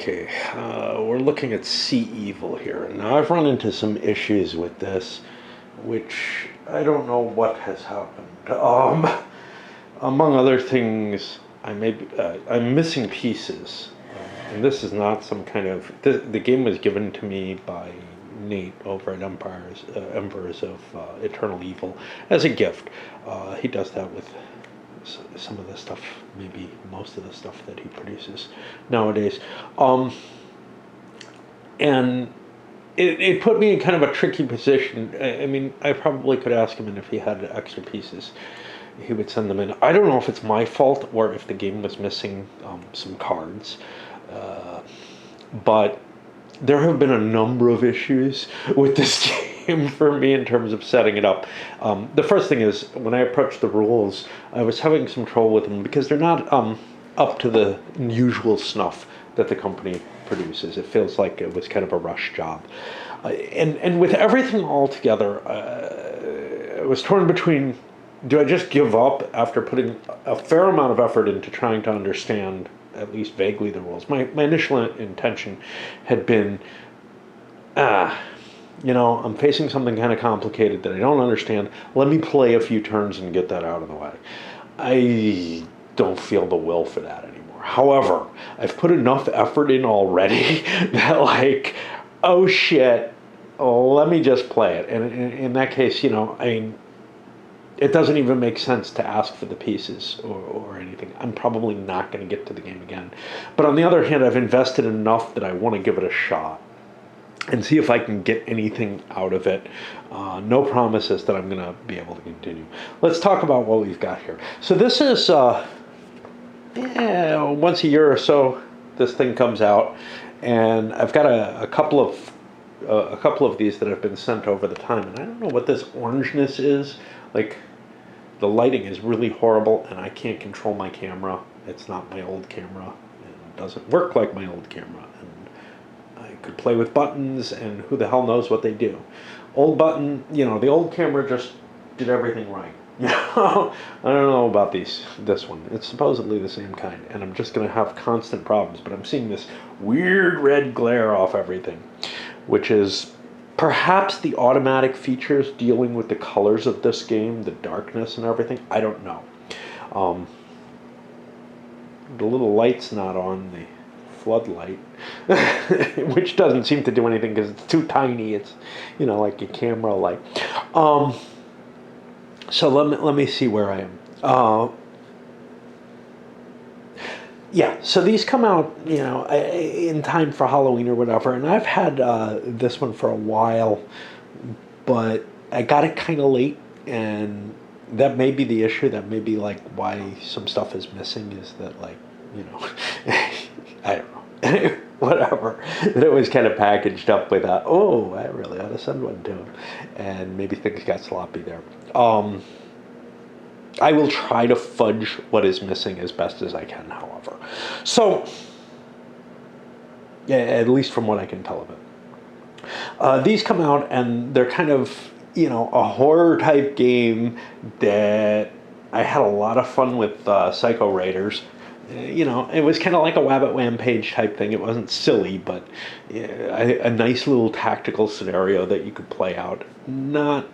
Okay, we're looking at Sea Evil here. Now, I've run into some issues with this, which I don't know what has happened. Among other things, I'm missing pieces. And this is not some kind of... The game was given to me by Nate over at Emperors of Eternal Evil as a gift. He does that with some of the stuff, maybe most of the stuff that he produces nowadays. And it put me in kind of a tricky position. I mean, I probably could ask him, and if he had extra pieces, he would send them in. I don't know if it's my fault or if the game was missing some cards. But there have been a number of issues with this game for me in terms of setting it up. The first thing is, when I approached the rules, I was having some trouble with them because they're not up to the usual snuff that the company produces. It feels like it was kind of a rush job. And with everything all together, I was torn between, do I just give up after putting a fair amount of effort into trying to understand at least vaguely the rules? My initial intention had been, I'm facing something kind of complicated that I don't understand. Let me play a few turns and get that out of the way. I don't feel the will for that anymore. However, I've put enough effort in already that oh shit, let me just play it. And in that case, it doesn't even make sense to ask for the pieces or anything. I'm probably not going to get to the game again. But on the other hand, I've invested enough that I want to give it a shot and see if I can get anything out of it. No promises that I'm going to be able to continue. Let's talk about what we've got here. So this is, once a year or so, this thing comes out. And I've got a couple of these that have been sent over the time. And I don't know what this orangeness is. The lighting is really horrible, and I can't control my camera. It's not my old camera, and it doesn't work like my old camera. And I could play with buttons, and who the hell knows what they do. Old button, the old camera just did everything right. I don't know about this one. It's supposedly the same kind, and I'm just going to have constant problems. But I'm seeing this weird red glare off everything, which is perhaps the automatic features dealing with the colors of this game, the darkness and everything. I don't know. The little light's not on, the floodlight, which doesn't seem to do anything because it's too tiny. It's, like a camera light. So let me see where I am. So these come out, in time for Halloween or whatever, and I've had this one for a while, but I got it kind of late, and that may be the issue. That may be why some stuff is missing, is that I don't know, whatever. It was kind of packaged up with I really ought to send one to him, and maybe things got sloppy there. I will try to fudge what is missing as best as I can, however. So, at least from what I can tell of it. These come out, and they're kind of, a horror-type game that I had a lot of fun with Psycho Raiders. It was kind of like a Wabbit Wampage type thing. It wasn't silly, but a nice little tactical scenario that you could play out. Not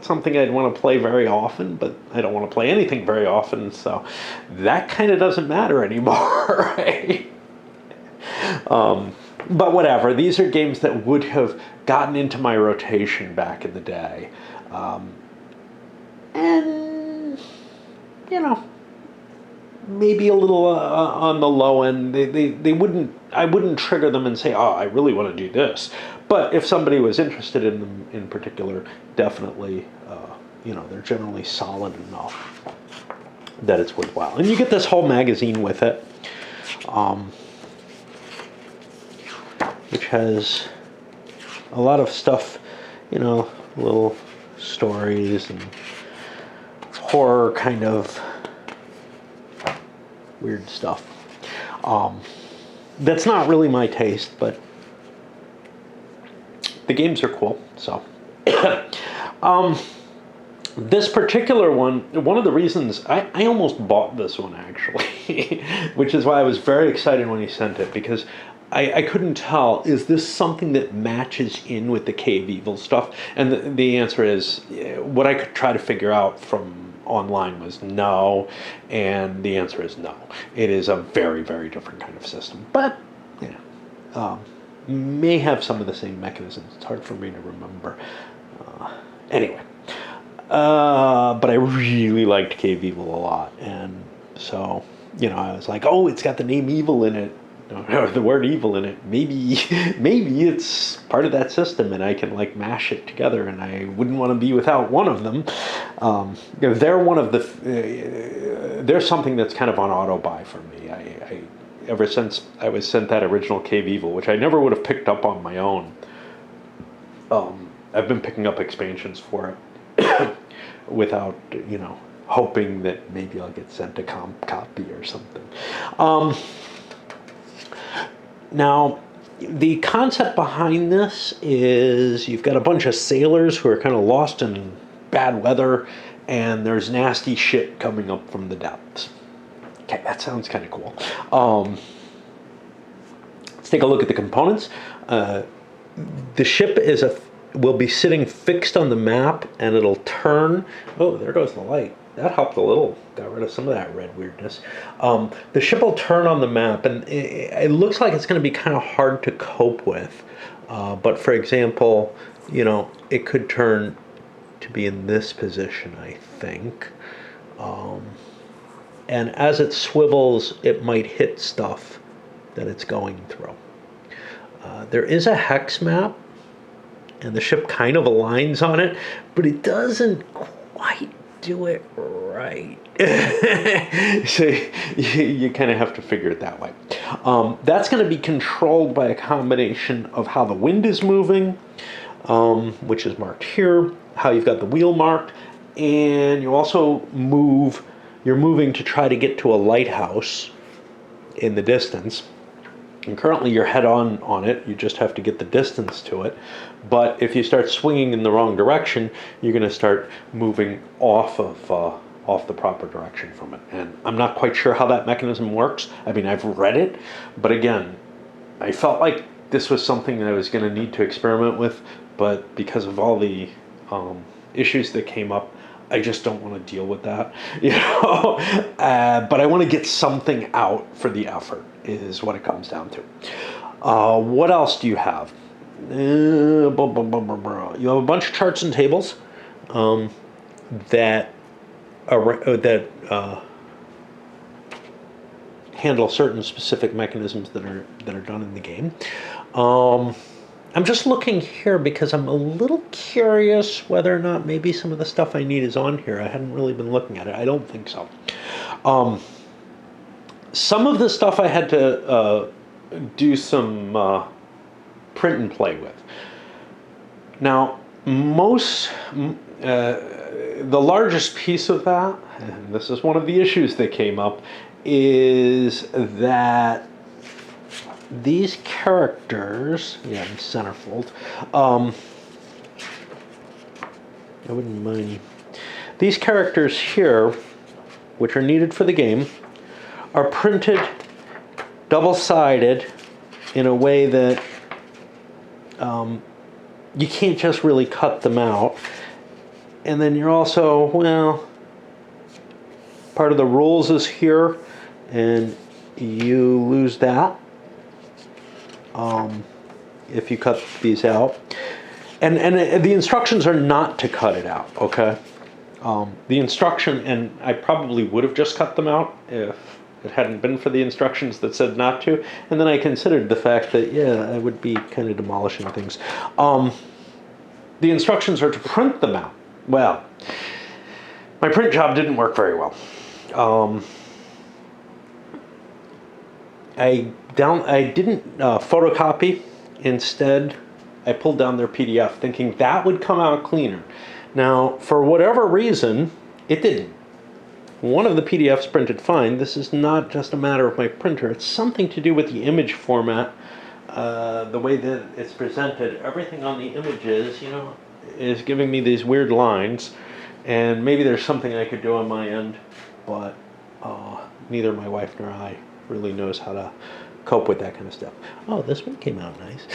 something I'd want to play very often, but I don't want to play anything very often, so that kind of doesn't matter anymore, right? But whatever, these are games that would have gotten into my rotation back in the day. And, maybe a little on the low end. They wouldn't, I wouldn't trigger them and say, I really want to do this. But if somebody was interested in them in particular, definitely, they're generally solid enough that it's worthwhile. And you get this whole magazine with it, which has a lot of stuff, little stories and horror kind of weird stuff. That's not really my taste, but the games are cool. So This particular one of the reasons I almost bought this one actually, which is why I was very excited when he sent it, because I couldn't tell, is this something that matches in with the Cave Evil stuff? And the answer is, what I could try to figure out from online was no, and the answer is no. It is a very, very different kind of system, but yeah, may have some of the same mechanisms. It's hard for me to remember. Anyway. But I really liked Cave Evil a lot, and so, I was like, oh, it's got the name Evil in it, or the word evil in it. Maybe it's part of that system, and I can like mash it together, and I wouldn't want to be without one of them. They're one of the. They're something that's kind of on auto buy for me. I ever since I was sent that original Cave Evil, which I never would have picked up on my own. I've been picking up expansions for it. Without, hoping that maybe I'll get sent a copy or something. Now, the concept behind this is you've got a bunch of sailors who are kind of lost in bad weather, and there's nasty shit coming up from the depths. Okay, that sounds kind of cool. Let's take a look at the components. The ship will be sitting fixed on the map, and it'll turn. Oh, there goes the light. That helped a little. Got rid of some of that red weirdness. The ship will turn on the map, and it looks like it's going to be kind of hard to cope with. But for example, it could turn to be in this position, I think. And as it swivels, it might hit stuff that it's going through. There is a hex map, and the ship kind of aligns on it, but it doesn't quite do it right. So you kind of have to figure it that way. That's going to be controlled by a combination of how the wind is moving, which is marked here, how you've got the wheel marked, and you also you're moving to try to get to a lighthouse in the distance. And currently you're head on it. You just have to get the distance to it. But if you start swinging in the wrong direction, you're going to start moving off the proper direction from it. And I'm not quite sure how that mechanism works. I mean, I've read it, but again, I felt like this was something that I was going to need to experiment with, but because of all the issues that came up, I just don't want to deal with that, but I want to get something out for the effort, is what it comes down to. What else do you have? You have a bunch of charts and tables that handle certain specific mechanisms that are done in the game. I'm just looking here because I'm a little curious whether or not maybe some of the stuff I need is on here. I hadn't really been looking at it. I don't think so. Some of the stuff I had to do some print and play with. Now, the largest piece of that, and this is one of the issues that came up, is that these characters, centerfold, I wouldn't mind. These characters here, which are needed for the game, are printed double-sided in a way that you can't just really cut them out. And then you're also, part of the rules is here, and you lose that if you cut these out. And the instructions are not to cut it out, okay? The instruction, and I probably would have just cut them out if it hadn't been for the instructions that said not to. And then I considered the fact that, I would be kind of demolishing things. The instructions are to print them out. Well, my print job didn't work very well. I didn't photocopy. Instead, I pulled down their PDF thinking that would come out cleaner. Now, for whatever reason, it didn't. One of the PDFs printed fine. This is not just a matter of my printer. It's something to do with the image format, the way that it's presented. Everything on the images, is giving me these weird lines. And maybe there's something I could do on my end, but neither my wife nor I really knows how to cope with that kind of stuff. Oh, this one came out nice.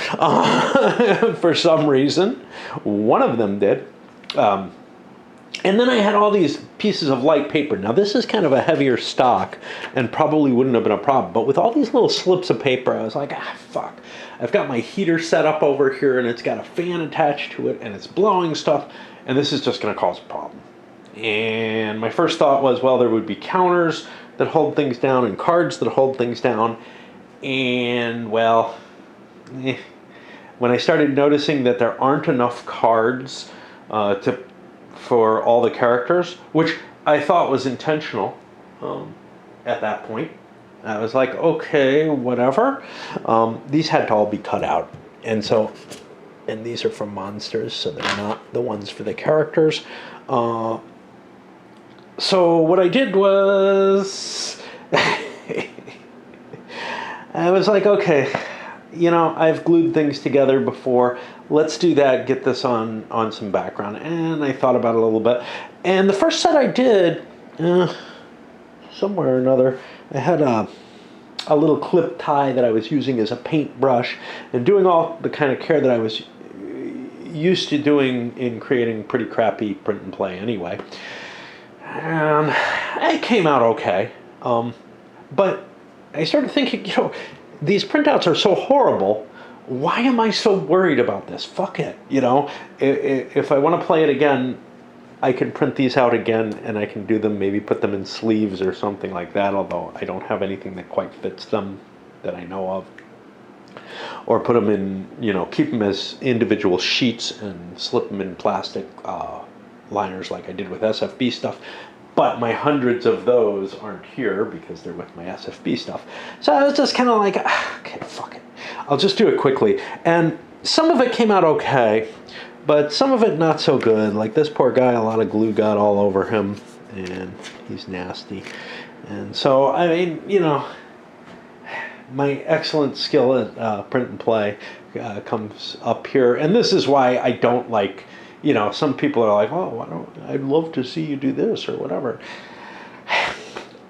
For some reason, one of them did. And then I had all these pieces of light paper. Now this is kind of a heavier stock and probably wouldn't have been a problem. But with all these little slips of paper, I was like, fuck. I've got my heater set up over here and it's got a fan attached to it and it's blowing stuff. And this is just going to cause a problem. And my first thought was, well, there would be counters that hold things down and cards that hold things down. And, well, when I started noticing that there aren't enough cards for all the characters, which I thought was intentional at that point, I was like, okay, whatever. These had to all be cut out. And these are from monsters, so they're not the ones for the characters. So what I did was, I was like, okay, I've glued things together before. Let's do that, get this on some background. And I thought about it a little bit. And the first set I did, somewhere or another, I had a little clip tie that I was using as a paintbrush and doing all the kind of care that I was used to doing in creating pretty crappy print and play anyway. And it came out okay. But I started thinking, these printouts are so horrible. Why am I so worried about this? Fuck it. If I want to play it again, I can print these out again and I can do them, maybe put them in sleeves or something like that, although I don't have anything that quite fits them that I know of. Or put them in, keep them as individual sheets and slip them in plastic liners like I did with SFB stuff. But my hundreds of those aren't here because they're with my SFB stuff. So I was just kind of like, okay, fuck it. I'll just do it quickly. And some of it came out okay, but some of it not so good. Like this poor guy, a lot of glue got all over him, and he's nasty. And so, I mean, my excellent skill at print and play comes up here. And this is why I don't like, some people are like, oh, I'd love to see you do this or whatever.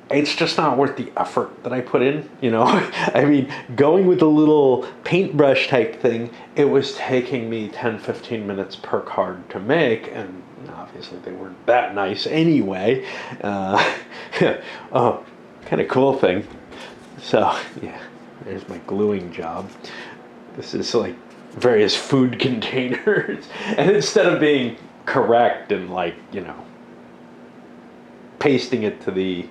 It's just not worth the effort that I put in, I mean, going with the little paintbrush type thing, it was taking me 10, 15 minutes per card to make, and obviously they weren't that nice anyway. Kind of cool thing. So, yeah, there's my gluing job. This is like various food containers. And instead of being correct and pasting it to the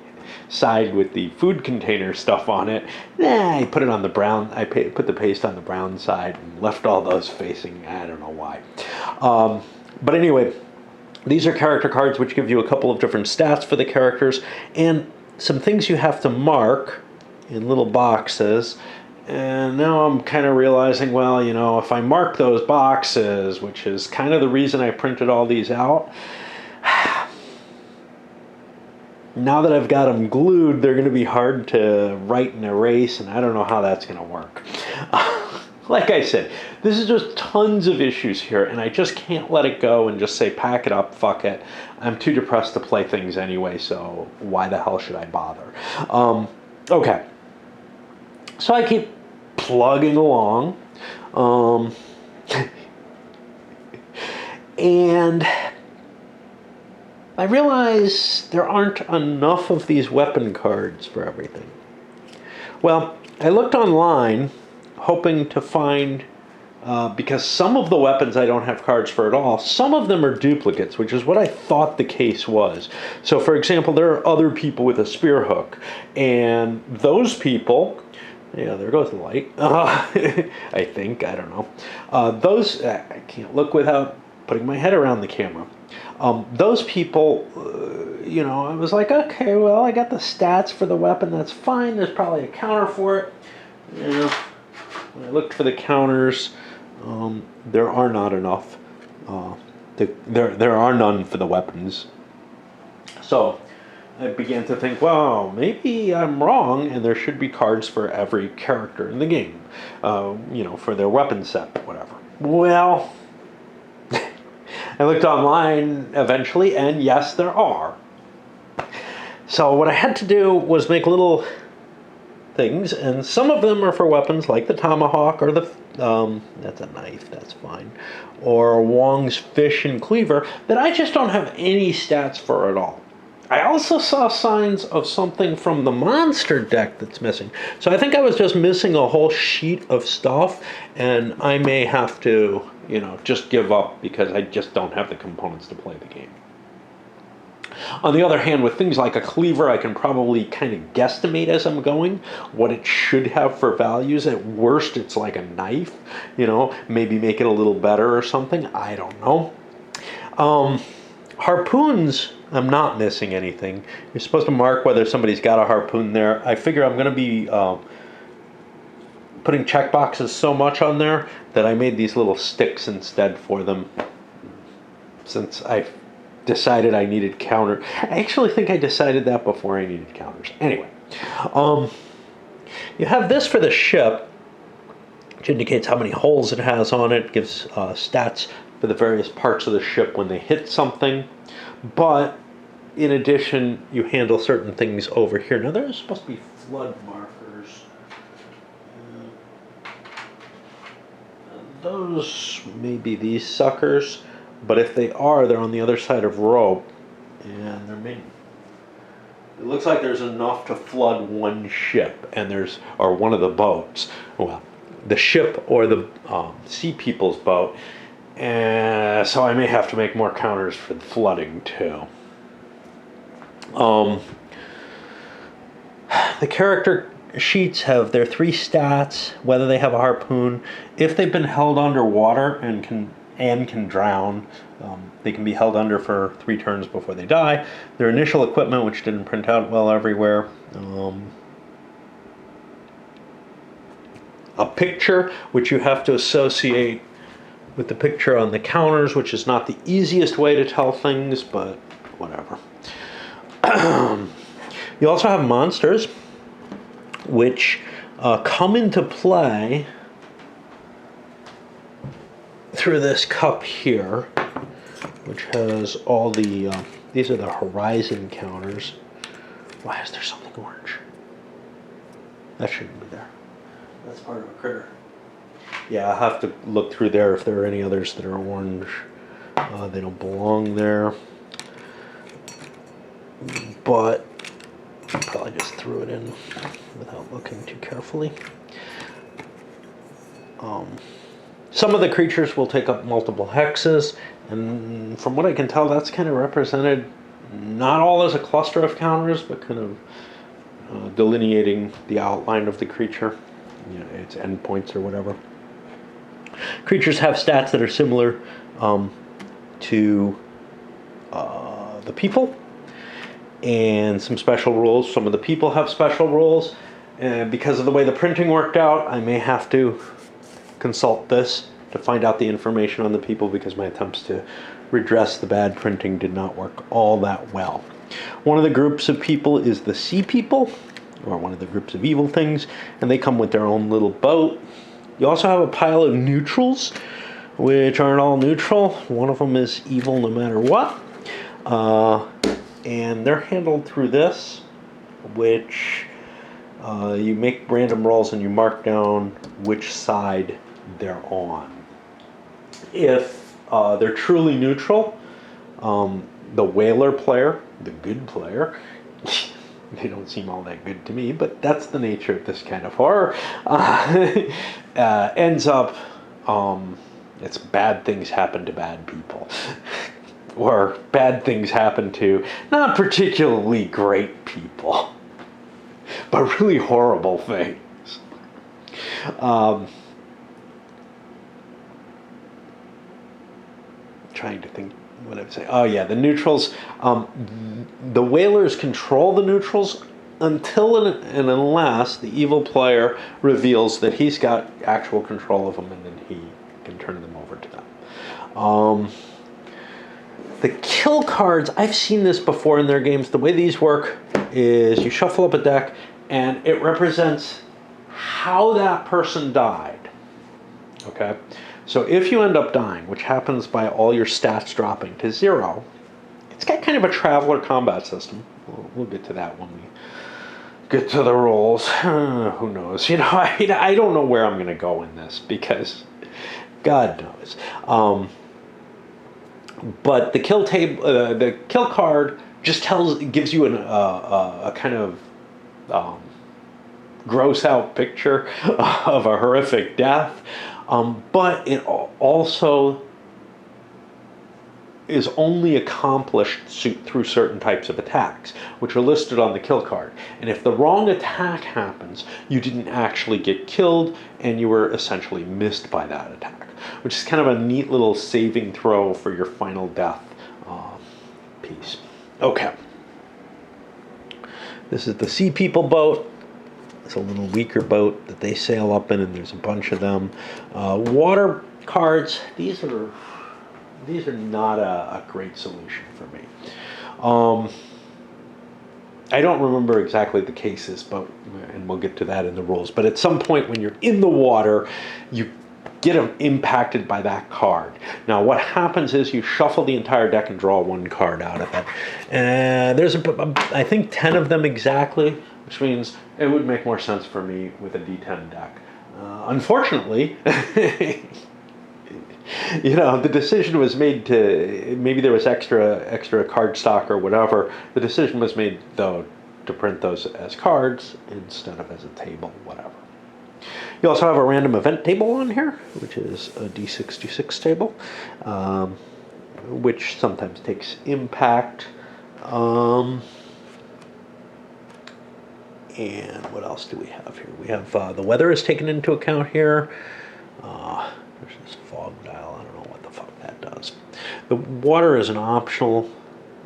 side with the food container stuff on it, I put it on the brown. I put the paste on the brown side and left all those facing. I don't know why. But anyway, these are character cards which give you a couple of different stats for the characters and some things you have to mark in little boxes. And now I'm kind of realizing, well, if I mark those boxes, which is kind of the reason I printed all these out, now that I've got them glued, they're going to be hard to write and erase, and I don't know how that's going to work. Like I said, this is just tons of issues here, and I just can't let it go and just say, pack it up, fuck it. I'm too depressed to play things anyway, so why the hell should I bother? Okay. So I keep plugging along. And I realize there aren't enough of these weapon cards for everything. Well, I looked online hoping to find, because some of the weapons I don't have cards for at all, some of them are duplicates, which is what I thought the case was. So for example, there are other people with a spear hook, and those people, yeah, there goes the light, I think, I don't know. I can't look without putting my head around the camera. Those people, I was like, okay, well, I got the stats for the weapon, that's fine, there's probably a counter for it. When I looked for the counters, there are not enough. There are none for the weapons. So I began to think, well, maybe I'm wrong, and there should be cards for every character in the game, for their weapon set, whatever. Well, I looked online eventually, and yes, there are. So what I had to do was make little things, and some of them are for weapons like the tomahawk or the that's a knife, that's fine, or Wong's fish and cleaver that I just don't have any stats for at all. I also saw signs of something from the monster deck that's missing. So I think I was just missing a whole sheet of stuff, and I may have to, just give up because I just don't have the components to play the game. On the other hand, with things like a cleaver, I can probably kind of guesstimate as I'm going what it should have for values. At worst, it's like a knife, maybe make it a little better or something. I don't know. Harpoons, I'm not missing anything. You're supposed to mark whether somebody's got a harpoon there. I figure I'm going to be putting checkboxes so much on there that I made these little sticks instead for them, since I decided I needed counter. I actually think I decided that before I needed counters. Anyway, you have this for the ship, which indicates how many holes it has on it, gives stats for the various parts of the ship when they hit something. But in addition, you handle certain things over here. Now there's supposed to be flood markers. Those may be these suckers. But if they are, they're on the other side of rope, and they're made. It looks like there's enough to flood one ship, or one of the boats. Well, the ship or the sea people's boat, and so I may have to make more counters for the flooding too. The character sheets have their 3 stats, whether they have a harpoon, if they've been held underwater and can drown. They can be held under for 3 turns before they die. Their initial equipment, which didn't print out well everywhere. A picture, which you have to associate with the picture on the counters, which is not the easiest way to tell things, but whatever. You also have monsters, which come into play through this cup here, which has all the, these are the horizon counters. Why is there something orange? That shouldn't be there. That's part of a critter. Yeah, I'll have to look through there if there are any others that are orange. They don't belong there. But I probably just threw it in without looking too carefully. Some of the creatures will take up multiple hexes, and from what I can tell, that's kind of represented not all as a cluster of counters, but kind of delineating the outline of the creature, its endpoints or whatever. Creatures have stats that are similar to the people, and some special rules. Some of the people have special rules, and because of the way the printing worked out, I may have to consult this to find out the information on the people, because my attempts to redress the bad printing did not work all that well. One of the groups of people is the sea people, or one of the groups of evil things, and they come with their own little boat. You also have a pile of neutrals, which aren't all neutral. One of them is evil no matter what, and they're handled through this, which you make random rolls and you mark down which side they're on. If they're truly neutral, the whaler player, the good player, they don't seem all that good to me, but that's the nature of this kind of horror, ends up, it's bad things happen to bad people. Or bad things happen to not particularly great people, but really horrible things. Trying to think what I'd say. Oh yeah, the neutrals. The whalers control the neutrals until and unless the evil player reveals that he's got actual control of them, and then he can turn them over to them. The kill cards, I've seen this before in their games. The way these work is you shuffle up a deck, and it represents how that person died. Okay, so if you end up dying, which happens by all your stats dropping to 0, it's got kind of a traveler combat system. We'll get to that when we get to the rolls. Who knows? You know, I don't know where I'm going to go in this because God knows. But the kill table, the kill card just gives you a kind of gross out picture of a horrific death, but it also is only accomplished through certain types of attacks, which are listed on the kill card. And if the wrong attack happens, you didn't actually get killed, and you were essentially missed by that attack, which is kind of a neat little saving throw for your final death piece. Okay. This is the Sea People boat. It's a little weaker boat that they sail up in, and there's a bunch of them. Water cards, these are not a great solution for me. I don't remember exactly the cases, and we'll get to that in the rules, but at some point when you're in the water, you get impacted by that card. Now what happens is you shuffle the entire deck and draw one card out of it. There's, I think, 10 of them exactly, which means it would make more sense for me with a D10 deck. Unfortunately, you know, the decision was made to, maybe there was extra card stock or whatever. The decision was made, though, to print those as cards instead of as a table, whatever. You also have a random event table on here, which is a D66 table, which sometimes takes impact. And what else do we have here? We have the weather is taken into account here. There's this fog dial. I don't know what the fuck that does. The water is an optional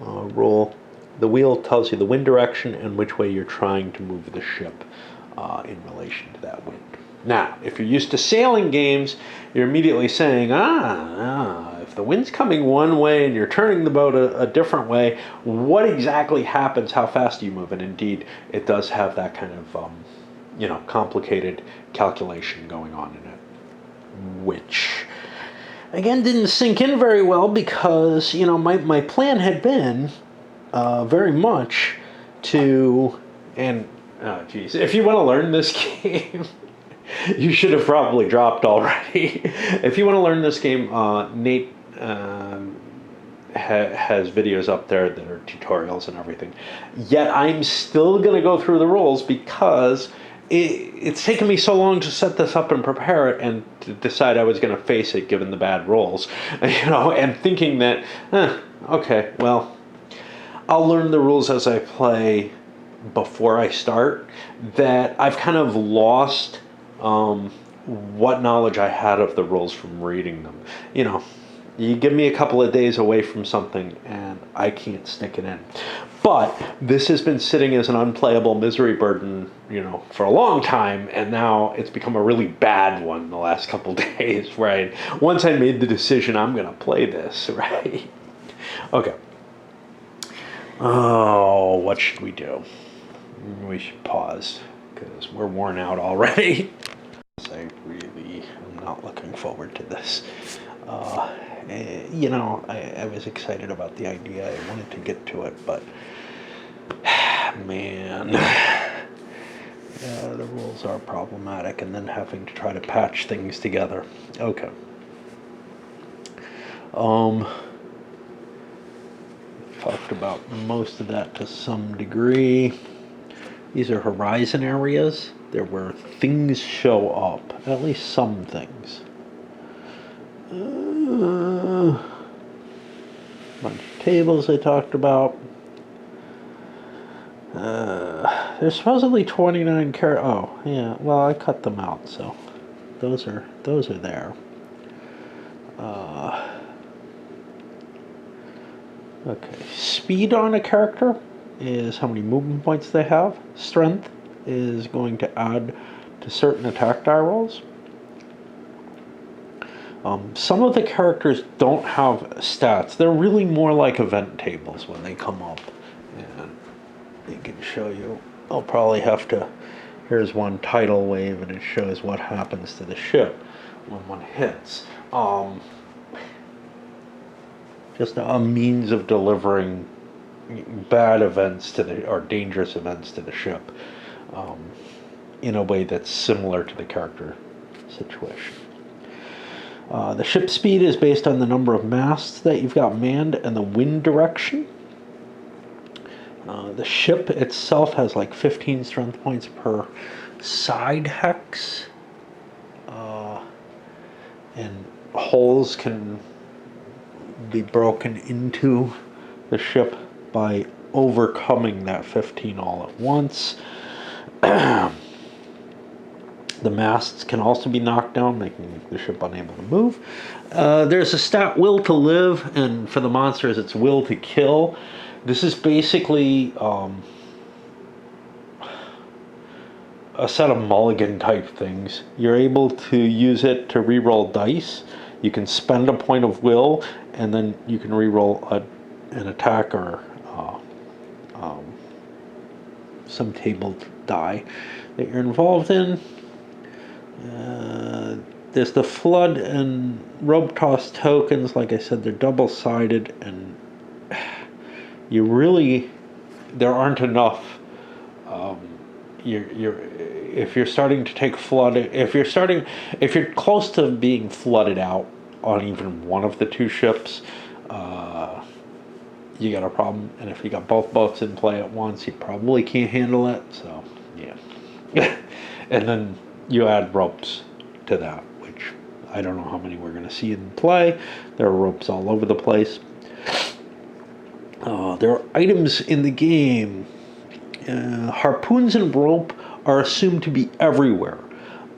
rule. The wheel tells you the wind direction and which way you're trying to move the ship in relation to that wind. Now, if you're used to sailing games, you're immediately saying, if the wind's coming one way and you're turning the boat a different way, what exactly happens? How fast do you move? And indeed, it does have that kind of, complicated calculation going on in it, which, again, didn't sink in very well because, my plan had been very much to, if you want to learn this game, you should have probably dropped already. If you want to learn this game, Nate has videos up there that are tutorials and everything. Yet I'm still going to go through the rules because it's taken me so long to set this up and prepare it and to decide I was going to face it given the bad rolls. And thinking that, okay, well, I'll learn the rules as I play before I start, that I've kind of lost what knowledge I had of the rules from reading them. You give me a couple of days away from something and I can't stick it in. But this has been sitting as an unplayable misery burden, for a long time, and now it's become a really bad one the last couple of days, right? Once I made the decision, I'm going to play this, right? Okay. Oh, what should we do? We should pause because we're worn out already. I really am not looking forward to this. I was excited about the idea. I wanted to get to it, but man, the rules are problematic, and then having to try to patch things together. Okay. Talked about most of that to some degree. These are horizon areas. They're where things show up, at least some things. Bunch of tables I talked about. There's supposedly 29 characters. Oh, yeah. Well, I cut them out, so those are there. Okay. Speed on a character is how many movement points they have. Strength is going to add to certain attack die rolls. Some of the characters don't have stats. They're really more like event tables when they come up. And they can show you. I'll probably have to Here's one tidal wave, and it shows what happens to the ship when one hits. Just a means of delivering bad events to the, or dangerous events to the ship, in a way that's similar to the character situation. The ship speed is based on the number of masts that you've got manned and the wind direction. The ship itself has like 15 strength points per side hex. And holes can be broken into the ship by overcoming that 15 all at once. The masts can also be knocked down, making the ship unable to move. There's a stat will to live, and for the monsters it's will to kill. This is basically a set of mulligan type things. You're able to use it to reroll dice. You can spend a point of will, and then you can reroll an attack or some tabled die that you're involved in. There's the flood and rope toss tokens. Like I said, they're double-sided, and there aren't enough. If you're starting to take flood, if you're close to being flooded out on even one of the two ships, you got a problem. And if you got both boats in play at once, you probably can't handle it. So yeah. And then you add ropes to that, which I don't know how many we're going to see in play. There are ropes all over the place. There are items in the game. Harpoons and rope are assumed to be everywhere.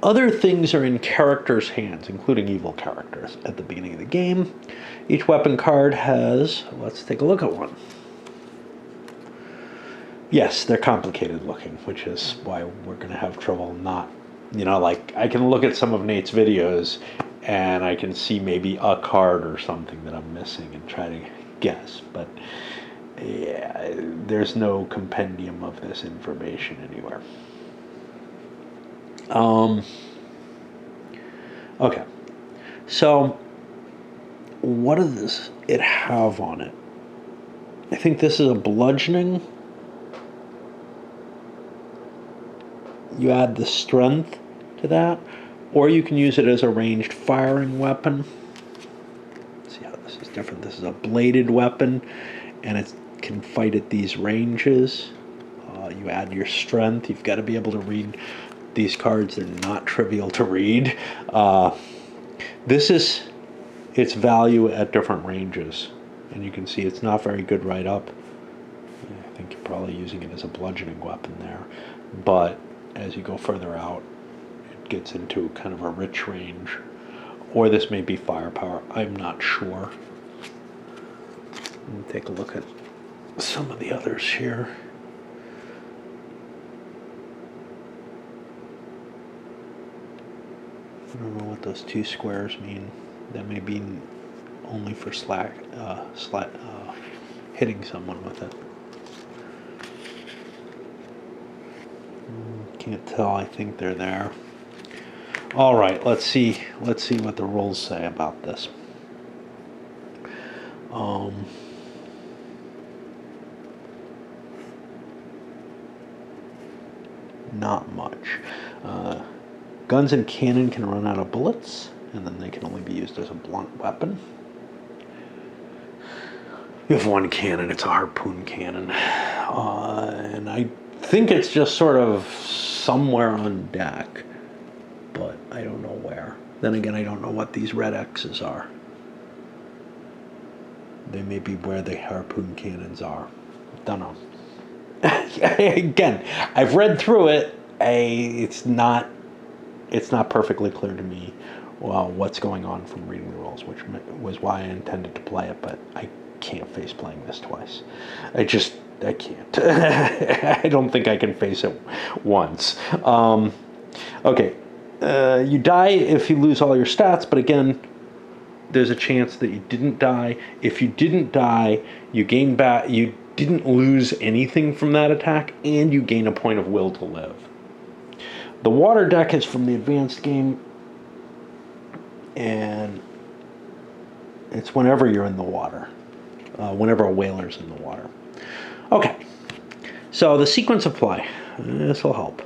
Other things are in characters' hands, including evil characters, at the beginning of the game. Each weapon card has... Let's take a look at one. Yes, they're complicated looking, which is why we're going to have trouble not... like, I can look at some of Nate's videos, and I can see maybe a card or something that I'm missing and try to guess, but... yeah, there's no compendium of this information anywhere. Okay, so what does it have on it? I think this is a bludgeoning. You add the strength to that, or you can use it as a ranged firing weapon. Let's see how this is different. This is a bladed weapon, and it can fight at these ranges. You add your strength. You've got to be able to read these cards. They're not trivial to read. This is its value at different ranges, and you can see it's not very good right up. I think you're probably using it as a bludgeoning weapon there, but as you go further out, it gets into kind of a rich range. Or this may be firepower. I'm not sure. Let me take a look at some of the others here. I don't know what those two squares mean. That may be only for hitting someone with it. Can't tell. I think they're there. All right, let's see what the rules say about this. Not much. Guns and cannon can run out of bullets, and then they can only be used as a blunt weapon. You have one cannon. It's a harpoon cannon, and I think it's just sort of somewhere on deck, but I don't know where. Then again, I don't know what these red X's are. They may be where the harpoon cannons are. Don't know. Again, I've read through it. It's not perfectly clear to me, well, what's going on from reading the rules, which was why I intended to play it, but I can't face playing this twice. I can't. I don't think I can face it once. Okay. You die if you lose all your stats, but again, there's a chance that you didn't die. If you didn't die, you gain back. You didn't lose anything from that attack, and you gain a point of will to live. The water deck is from the advanced game, and it's whenever you're in the water, whenever a whaler's in the water. Okay, so the sequence of play, this will help.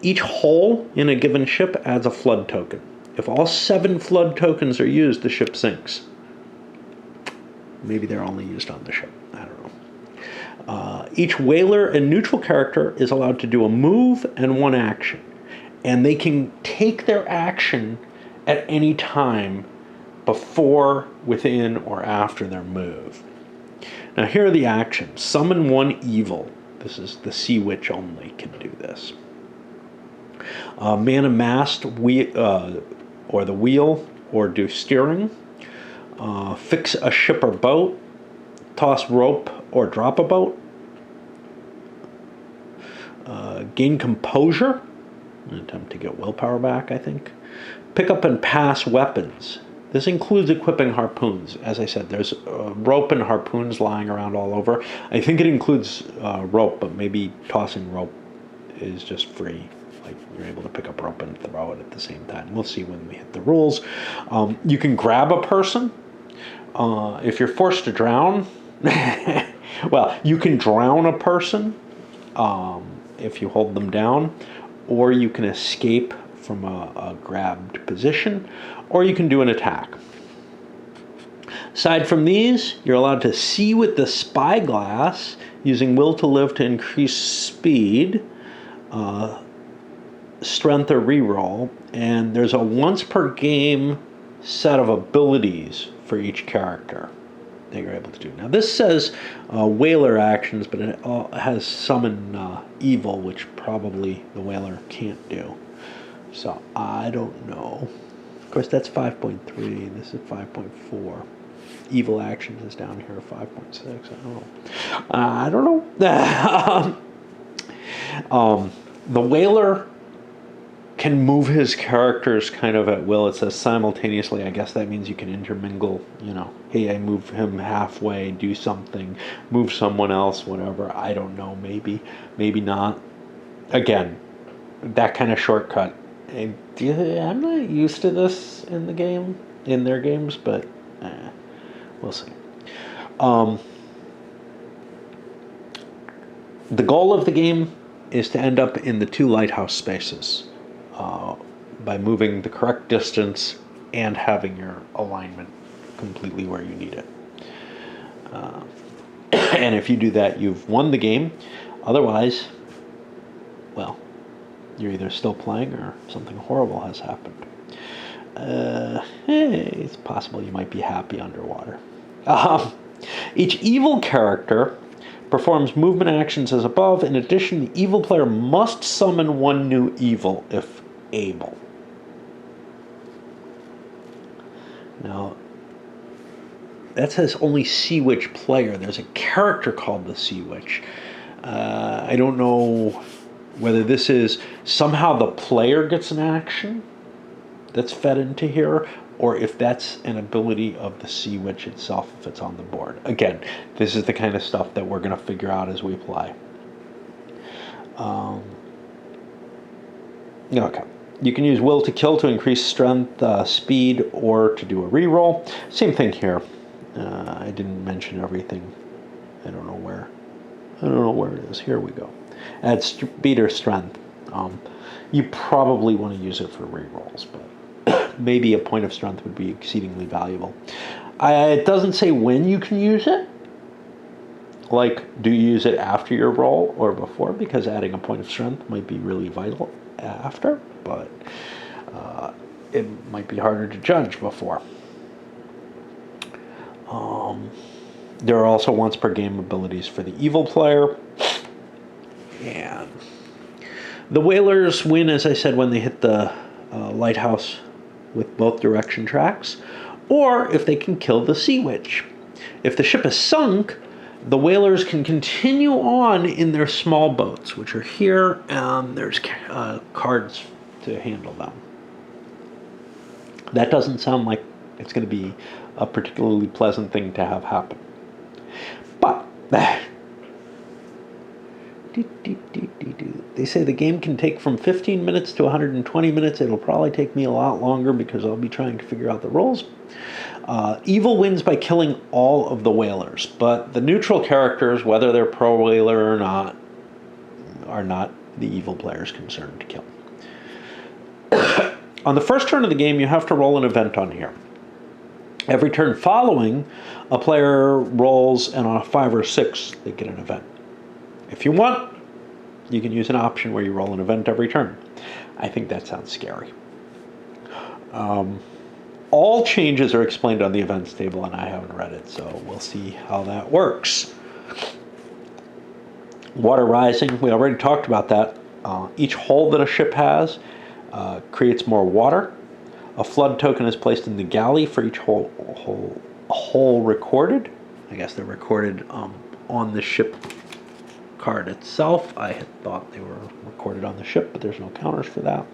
Each hull in a given ship adds a flood token. If all 7 flood tokens are used, the ship sinks. Maybe they're only used on the ship. I don't know. Each whaler and neutral character is allowed to do a move and 1 action. And they can take their action at any time before, within, or after their move. Now here are the actions. Summon 1 evil. This is the Sea Witch only can do this. Man a mast, or the wheel, or do steering. Fix a ship or boat. Toss rope or drop a boat. Gain composure. An attempt to get willpower back, I think. Pick up and pass weapons. This includes equipping harpoons. As I said, there's rope and harpoons lying around all over. I think it includes rope, but maybe tossing rope is just free. Like, you're able to pick up rope and throw it at the same time. We'll see when we hit the rules. You can grab a person. If you're forced to drown, well, you can drown a person if you hold them down, or you can escape from a grabbed position, or you can do an attack. Aside from these, you're allowed to see with the spyglass, using will to live to increase speed, strength or reroll, and there's a once per game set of abilities for each character that you're able to do. Now this says whaler actions, but it has summon evil, which probably the whaler can't do. So I don't know. Of course, that's 5.3. This is 5.4. Evil actions is down here, 5.6. I don't know. The whaler can move his characters kind of at will. It says simultaneously. I guess that means you can intermingle, hey, I move him halfway, do something, move someone else, whatever. I don't know, maybe not. Again, that kind of shortcut. I'm not used to this in their games, but we'll see. The goal of the game is to end up in the 2 lighthouse spaces by moving the correct distance and having your alignment completely where you need it. And if you do that, you've won the game. Otherwise, well, you're either still playing or something horrible has happened. It's possible you might be happy underwater. Each evil character performs movement actions as above. In addition, the evil player must summon 1 new evil if able. Now, that says only Sea Witch player. There's a character called the Sea Witch. I don't know whether this is somehow the player gets an action that's fed into here, or if that's an ability of the Sea Witch itself if it's on the board. Again, this is the kind of stuff that we're going to figure out as we play. Okay. You can use will to kill to increase strength, speed, or to do a reroll. Same thing here. I didn't mention everything. I don't know where it is. Here we go. Add speed or strength. You probably want to use it for rerolls, but maybe a point of strength would be exceedingly valuable. It doesn't say when you can use it. Like, do you use it after your roll or before? Because adding a point of strength might be really vital after, but it might be harder to judge before. There are also once per game abilities for the evil player. And the whalers win, as I said, when they hit the lighthouse with both direction tracks, or if they can kill the Sea Witch. If the ship is sunk, the whalers can continue on in their small boats, which are here, and there's cards to handle them. That doesn't sound like it's going to be a particularly pleasant thing to have happen. But They say the game can take from 15 minutes to 120 minutes. It'll probably take me a lot longer because I'll be trying to figure out the rules. Evil wins by killing all of the whalers, but the neutral characters, whether they're pro-whaler or not, are not the evil players concerned to kill. On the first turn of the game, you have to roll an event on here. Every turn following, a player rolls, and on a 5 or 6, they get an event. If you want, you can use an option where you roll an event every turn. I think that sounds scary. All changes are explained on the events table, and I haven't read it, so we'll see how that works. Water rising, we already talked about that. Each hole that a ship has creates more water. A flood token is placed in the galley for each hole recorded. I guess they're recorded on the ship card itself. I had thought they were recorded on the ship, but there's no counters for that.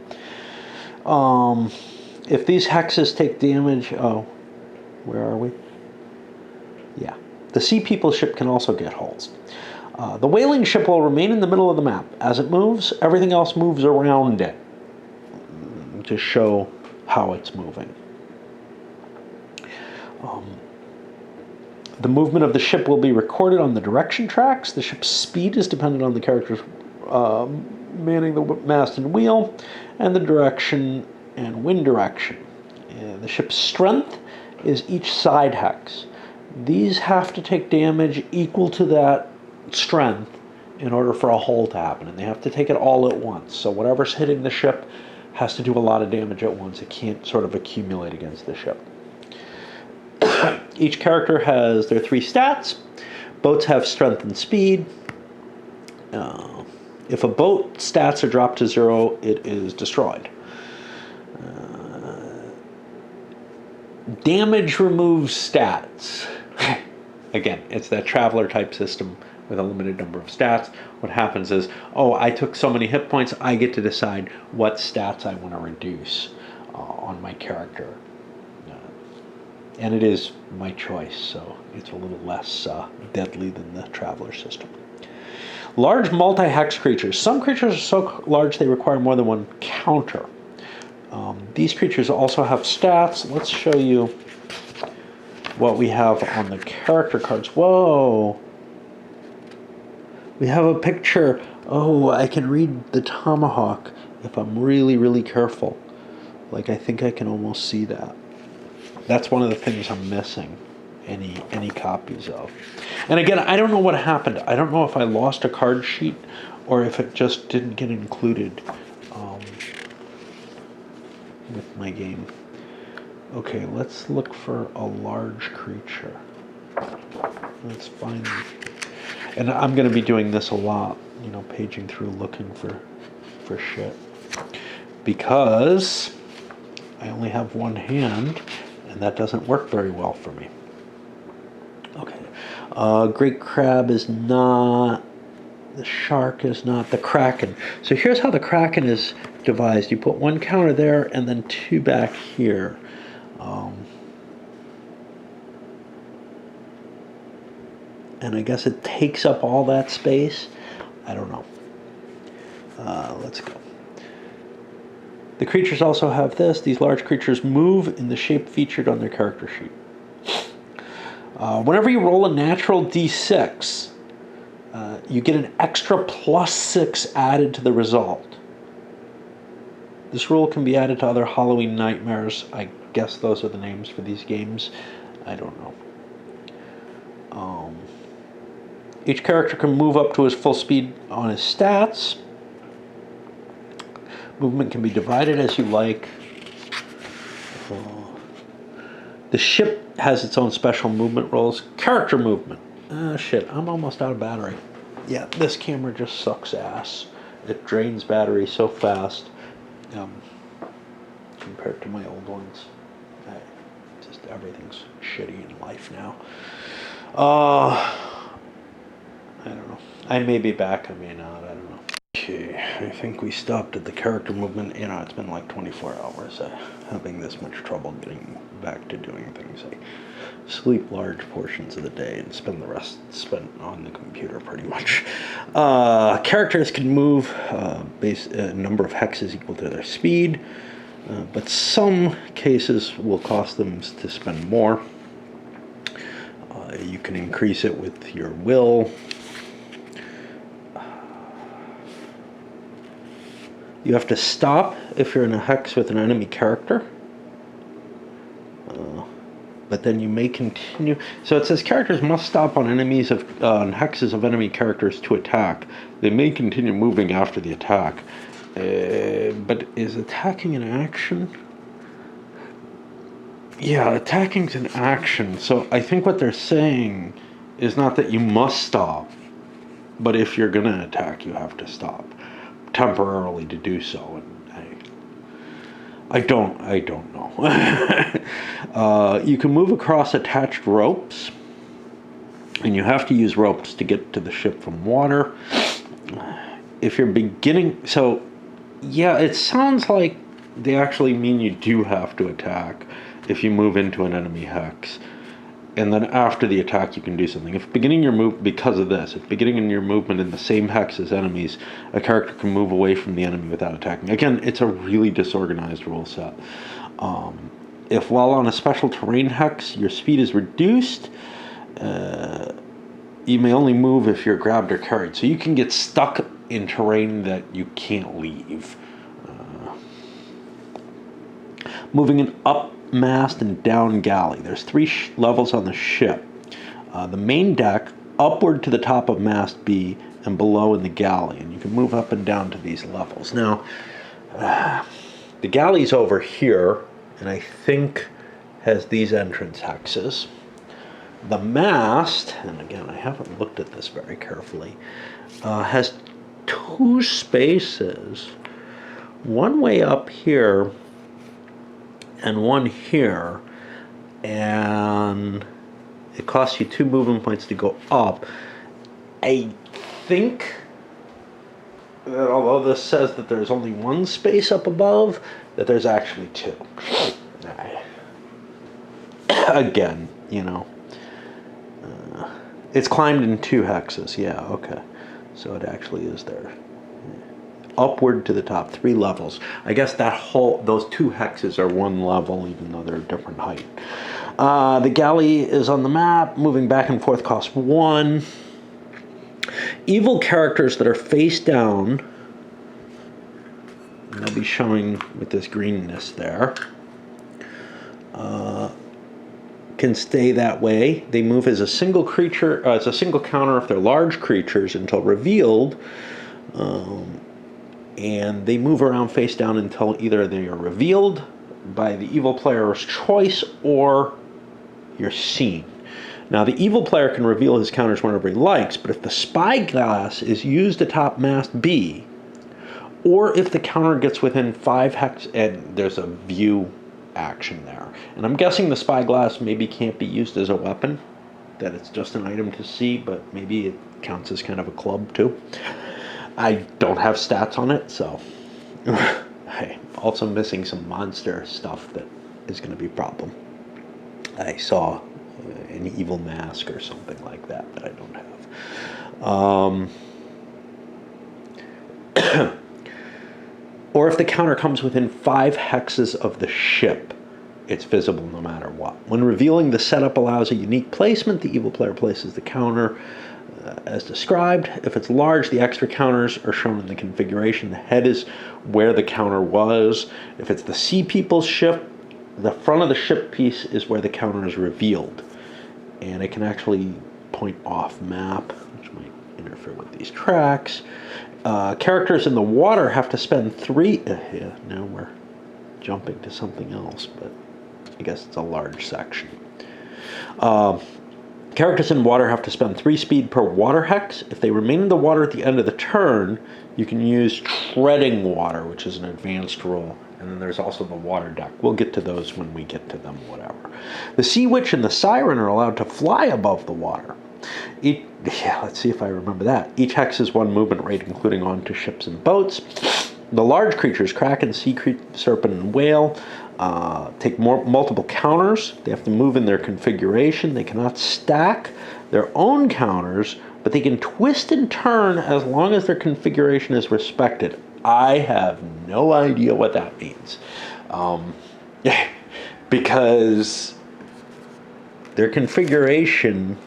If these hexes take damage, where are we? Yeah. The Sea People ship can also get holes. The whaling ship will remain in the middle of the map. As it moves, everything else moves around it to show how it's moving. The movement of the ship will be recorded on the direction tracks. The ship's speed is dependent on the characters manning the mast and wheel, and the direction and wind direction. The ship's strength is each side hex. These have to take damage equal to that strength in order for a hull to happen, and they have to take it all at once. So whatever's hitting the ship has to do a lot of damage at once. It can't sort of accumulate against the ship. Each character has their 3 stats. Boats have strength and speed. If a boat stats are dropped to 0, it is destroyed. Damage removes stats. Again, it's that traveler type system with a limited number of stats. What happens is, oh, I took so many hit points, I get to decide what stats I want to reduce on my character. And it is my choice, so it's a little less deadly than the traveler system. Large multi-hex creatures. Some creatures are so large they require more than one counter. These creatures also have stats. Let's show you what we have on the character cards. Whoa! We have a picture. Oh, I can read the tomahawk if I'm really, really careful. Like, I think I can almost see that. That's one of the things I'm missing any copies of. And again, I don't know what happened. I don't know if I lost a card sheet or if it just didn't get included with my game. Okay, let's look for a large creature. Let's find... And I'm going to be doing this a lot, you know, paging through looking for shit. Because I only have one hand, and that doesn't work very well for me. Okay. Great crab is not. The shark is not. The kraken. So here's how the kraken is devised. You put one counter there and then 2 back here. And I guess it takes up all that space. I don't know. Let's go. The creatures also have this. These large creatures move in the shape featured on their character sheet. Whenever you roll a natural d6, you get an extra +6 added to the result. This rule can be added to other Halloween nightmares. I guess those are the names for these games. I don't know. Each character can move up to his full speed on his stats. Movement can be divided as you like. The ship has its own special movement rolls. Character movement. Shit, I'm almost out of battery. Yeah, this camera just sucks ass. It drains battery so fast compared to my old ones. Just everything's shitty in life now. I don't know. I may be back, I may not, I don't know. Okay, I think we stopped at the character movement. You know, it's been like 24 hours having this much trouble getting back to doing things. I sleep large portions of the day and spend the rest spent on the computer pretty much. Characters can move a number of hexes equal to their speed, but some cases will cost them to spend more. You can increase it with your will. You have to stop if you're in a hex with an enemy character. But then you may continue. So it says characters must stop on enemies on hexes of enemy characters to attack. They may continue moving after the attack. But is attacking an action? Yeah, attacking's an action. So I think what they're saying is not that you must stop, but if you're gonna attack, you have to stop temporarily to do so. And I don't know. You can move across attached ropes, and you have to use ropes to get to the ship from water. If you're beginning, so yeah, it sounds like they actually mean you do have to attack if you move into an enemy hex. And then after the attack, you can do something. If beginning your move, because of this, if beginning in your movement in the same hex as enemies, a character can move away from the enemy without attacking. Again, it's a really disorganized rule set. If while on a special terrain hex, your speed is reduced, you may only move if you're grabbed or carried. So you can get stuck in terrain that you can't leave. Moving an up mast and down galley. There's three levels on the ship. The main deck, upward to the top of mast B, and below in the galley. And you can move up and down to these levels. Now, the galley's over here, and I think has these entrance hexes. The mast, and again, I haven't looked at this very carefully, has two spaces. One way up here, and one here, and it costs you 2 movement points to go up. I think that although this says that there's only one space up above, that there's actually 2. Again, you know, it's climbed in 2 hexes. Yeah, okay, so it actually is there. Upward to the top, 3 levels. I guess those 2 hexes are 1 level, even though they're a different height. The galley is on the map. Moving back and forth costs 1. Evil characters that are face down, and they'll be showing with this greenness there, can stay that way. They move as a single creature, as a single counter if they're large creatures until revealed. And they move around face down until either they are revealed by the evil player's choice or you're seen. Now, the evil player can reveal his counters whenever he likes, but if the spyglass is used atop mast B, or if the counter gets within 5 hex, and there's a view action there. And I'm guessing the spyglass maybe can't be used as a weapon, that it's just an item to see, but maybe it counts as kind of a club too. I don't have stats on it, so I'm also missing some monster stuff that is going to be a problem. I saw an evil mask or something like that I don't have. Or if the counter comes within 5 hexes of the ship, it's visible no matter what. When revealing, the setup allows a unique placement. The evil player places the counter as described. If it's large, the extra counters are shown in the configuration. The head is where the counter was. If it's the Sea People's ship, the front of the ship piece is where the counter is revealed. And it can actually point off map, which might interfere with these tracks. Characters in the water have to spend 3... now we're jumping to something else, but I guess it's a large section. Characters in water have to spend 3 speed per water hex. If they remain in the water at the end of the turn, you can use treading water, which is an advanced rule. And then there's also the water deck. We'll get to those when we get to them, whatever. The Sea Witch and the Siren are allowed to fly above the water. Yeah, let's see if I remember that. Each hex is one movement rate, including onto ships and boats. The large creatures, kraken, sea serpent, and whale, take multiple counters. They have to move in their configuration. They cannot stack their own counters, but they can twist and turn as long as their configuration is respected. I have no idea what that means. Because their configuration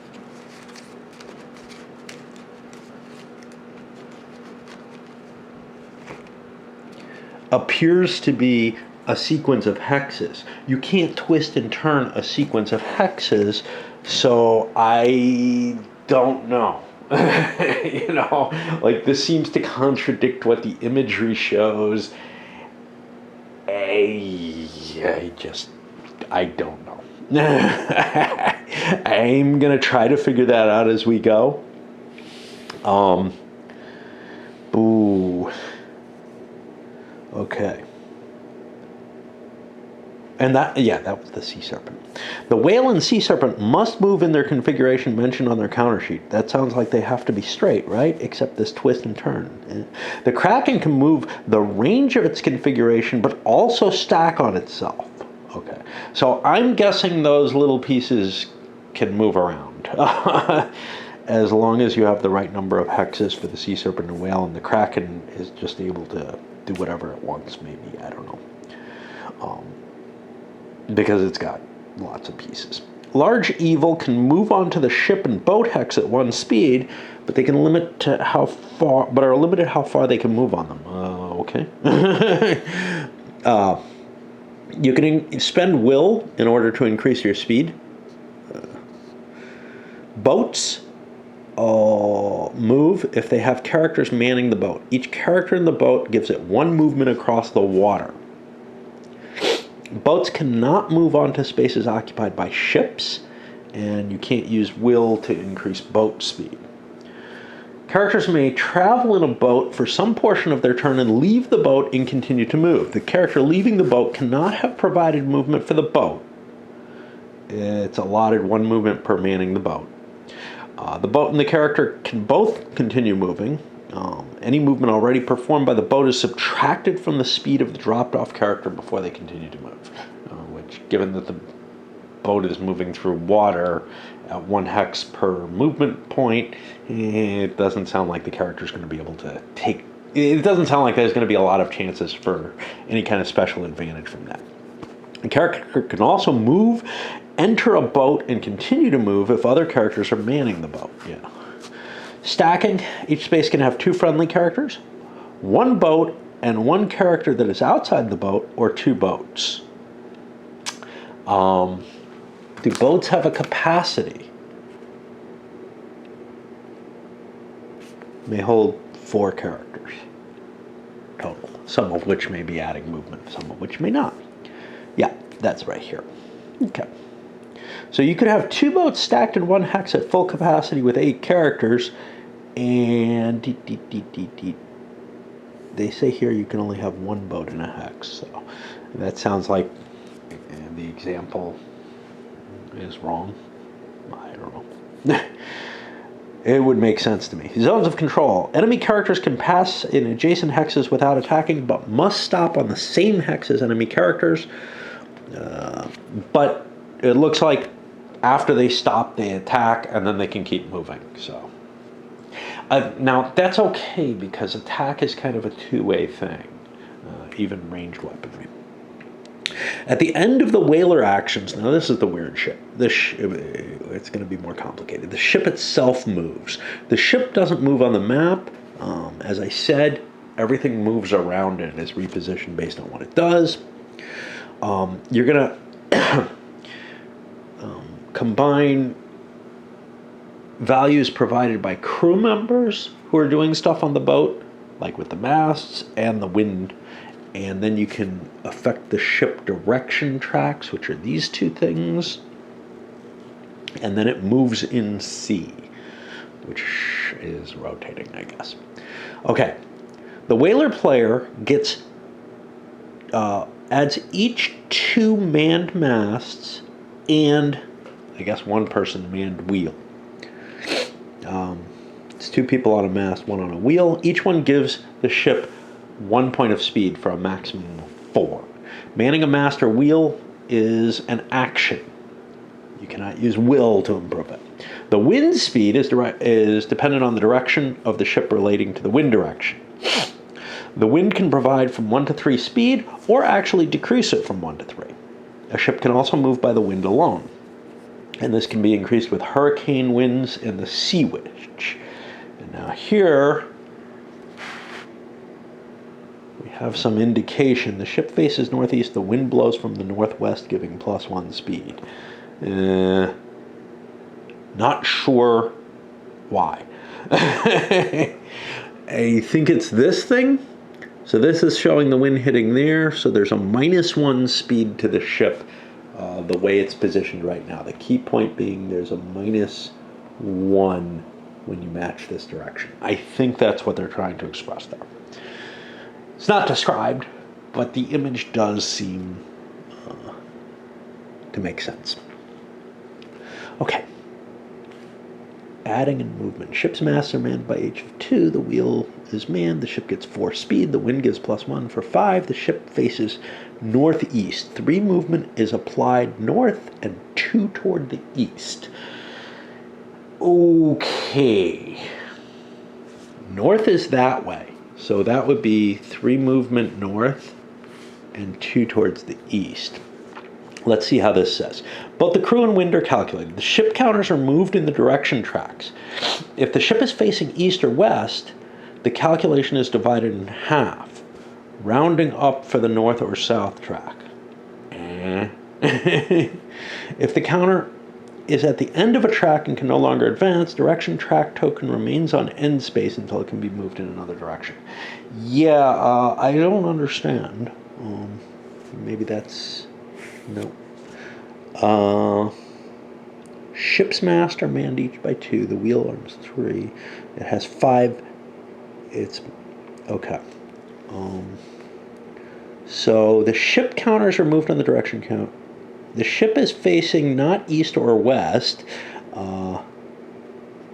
appears to be a sequence of hexes. You can't twist and turn a sequence of hexes, so I don't know. You know, like this seems to contradict what the imagery shows. I don't know. I'm gonna try to figure that out as we go. Ooh. Okay. And that was the sea serpent. The whale and sea serpent must move in their configuration mentioned on their counter sheet. That sounds like they have to be straight, right? Except this twist and turn. The kraken can move the range of its configuration, but also stack on itself. Okay. So I'm guessing those little pieces can move around. As long as you have the right number of hexes for the sea serpent and whale, and the kraken is just able to do whatever it wants, maybe. I don't know. Because it's got lots of pieces. Large evil can move onto the ship and boat hex at one speed, but they can are limited how far they can move on them. Okay. You can spend will in order to increase your speed. Boats move if they have characters manning the boat. Each character in the boat gives it one movement across the water. Boats cannot move onto spaces occupied by ships, and you can't use will to increase boat speed. Characters may travel in a boat for some portion of their turn and leave the boat and continue to move. The character leaving the boat cannot have provided movement for the boat. It's allotted one movement per manning the boat. The boat and the character can both continue moving. Any movement already performed by the boat is subtracted from the speed of the dropped-off character before they continue to move. Which, given that the boat is moving through water at one hex per movement point, it doesn't sound like the character's going to be able to take... It doesn't sound like there's going to be a lot of chances for any kind of special advantage from that. The character can also move, enter a boat, and continue to move if other characters are manning the boat. Yeah. Stacking, each space can have two friendly characters, one boat, and one character that is outside the boat, or two boats. Do boats have a capacity? May hold 4 characters total, some of which may be adding movement, some of which may not. Yeah, that's right here. Okay. So you could have 2 boats stacked in one hex at full capacity with 8 characters, and they say here you can only have 1 boat in a hex. So that sounds like the example is wrong. I don't know. It would make sense to me. Zones of control. Enemy characters can pass in adjacent hexes without attacking, but must stop on the same hex as enemy characters. But it looks like after they stop, they attack, and then they can keep moving. So now that's okay, because attack is kind of a two-way thing, even ranged weaponry. At the end of the whaler actions, now this is the weird ship. It's going to be more complicated. The ship itself moves. The ship doesn't move on the map. As I said, everything moves around it and is repositioned based on what it does. You're going to combine values provided by crew members who are doing stuff on the boat, like with the masts and the wind, and then you can affect the ship direction tracks, which are these 2 things, and then it moves in C, which is rotating, I guess. Okay, the whaler player gets adds each 2 manned masts and, I guess, 1 person manned wheel. It's 2 people on a mast, 1 on a wheel. Each one gives the ship 1 point of speed for a maximum of 4. Manning a mast or wheel is an action. You cannot use will to improve it. The wind speed is dependent on the direction of the ship relating to the wind direction. The wind can provide from 1 to 3 speed, or actually decrease it from 1 to 3. A ship can also move by the wind alone, and this can be increased with hurricane winds and the sea witch. And now here, we have some indication. The ship faces northeast, the wind blows from the northwest, giving +1 speed. Not sure why. I think it's this thing. So this is showing the wind hitting there, so there's a -1 speed to the ship the way it's positioned right now. The key point being there's a -1 when you match this direction. I think that's what they're trying to express there. It's not described, but the image does seem to make sense. Okay. Adding and movement. Ship's masts are manned by each of 2. The wheel is manned. The ship gets 4 speed. The wind gives +1 for 5. The ship faces northeast. 3 movement is applied north and 2 toward the east. Okay. North is that way. So that would be 3 movement north and 2 towards the east. Let's see how this says. Both the crew and wind are calculated. The ship counters are moved in the direction tracks. If the ship is facing east or west, the calculation is divided in half, rounding up for the north or south track. If the counter is at the end of a track and can no longer advance, direction track token remains on end space until it can be moved in another direction. Yeah, I don't understand. Maybe that's... No. Ship's mast are manned each by 2. The wheel arms 3. It has 5. It's okay. So the ship counters are moved on the direction count. The ship is facing not east or west.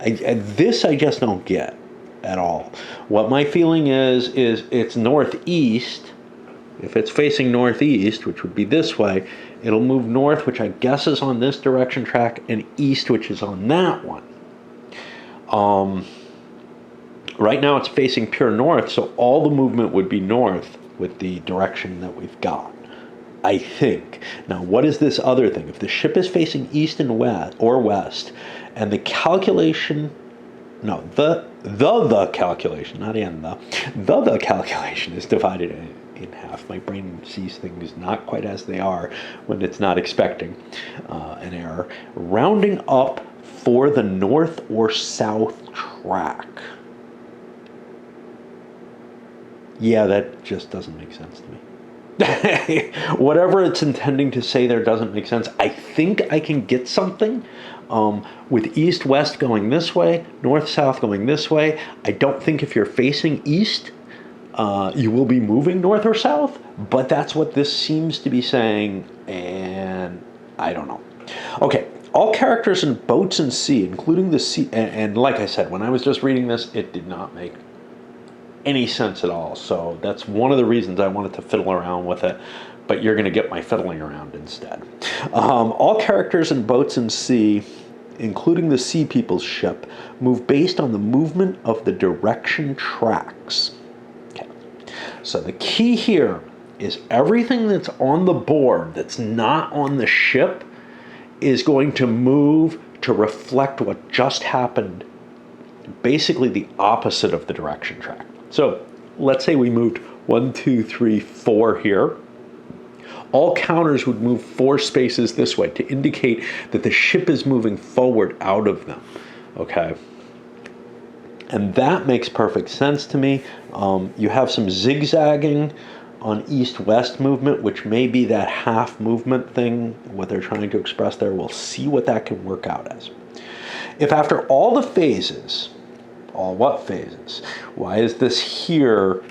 This I just don't get at all. What my feeling is it's northeast. If it's facing northeast, which would be this way, it'll move north, which I guess is on this direction track, and east, which is on that one. Right now it's facing pure north, so all the movement would be north with the direction that we've got, I think. Now, what is this other thing? If the ship is facing east and west, and the calculation... No, the calculation, not in the calculation is divided in half. My brain sees things not quite as they are when it's not expecting an error. Rounding up for the north or south track. Yeah, that just doesn't make sense to me. Whatever it's intending to say there doesn't make sense. I think I can get something with east-west going this way, north-south going this way. I don't think if you're facing east, you will be moving north or south, but that's what this seems to be saying, and I don't know. Okay, all characters in boats and sea, including the sea, and like I said, when I was just reading this, it did not make any sense at all. So that's one of the reasons I wanted to fiddle around with it, but you're going to get my fiddling around instead. All characters in boats and sea, including the sea people's ship, move based on the movement of the direction tracks. Okay. So the key here is everything that's on the board that's not on the ship is going to move to reflect what just happened, basically the opposite of the direction track. So let's say we moved 1, 2, 3, 4 here. All counters would move 4 spaces this way to indicate that the ship is moving forward out of them. Okay? And that makes perfect sense to me. You have some zigzagging on east-west movement, which may be that half movement thing, what they're trying to express there. We'll see what that can work out as. If after all the phases, all what phases? Why is this here?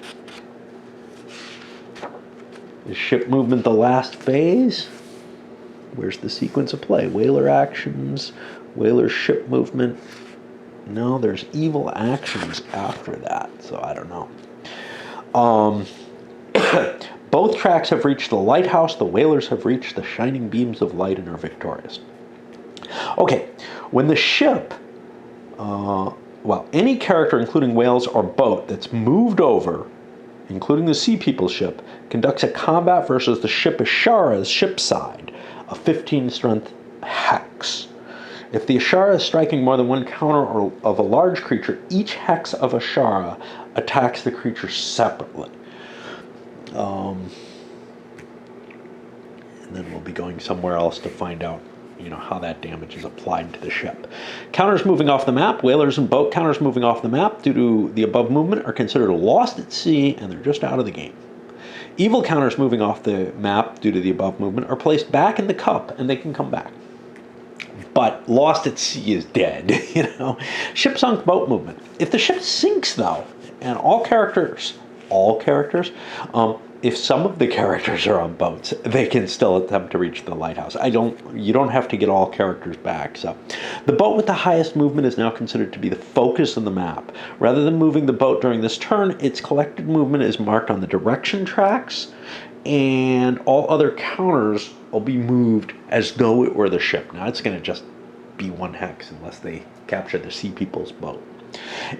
Is ship movement the last phase? Where's the sequence of play? Whaler actions, whaler ship movement. No, there's evil actions after that, so I don't know. Um, both tracks have reached the lighthouse. The whalers have reached the shining beams of light and are victorious. Okay, when the ship, any character, including whales or boat, that's moved over, including the Sea People's ship, conducts a combat versus the ship Ashara's ship side, a 15 strength hex. If the Ashara is striking more than one counter of a large creature, each hex of Ashara attacks the creature separately. And then we'll be going somewhere else to find out, how that damage is applied to the ship. Counters moving off the map, whalers and boat counters moving off the map due to the above movement are considered lost at sea and they're just out of the game. Evil counters moving off the map due to the above movement are placed back in the cup and they can come back. But lost at sea is dead, Ship sunk, boat movement. If the ship sinks, though, and if some of the characters are on boats, they can still attempt to reach the lighthouse. You don't have to get all characters back. So the boat with the highest movement is now considered to be the focus of the map. Rather than moving the boat during this turn, its collected movement is marked on the direction tracks, and all other counters will be moved as though it were the ship. Now it's going to just be one hex unless they capture the Sea People's boat.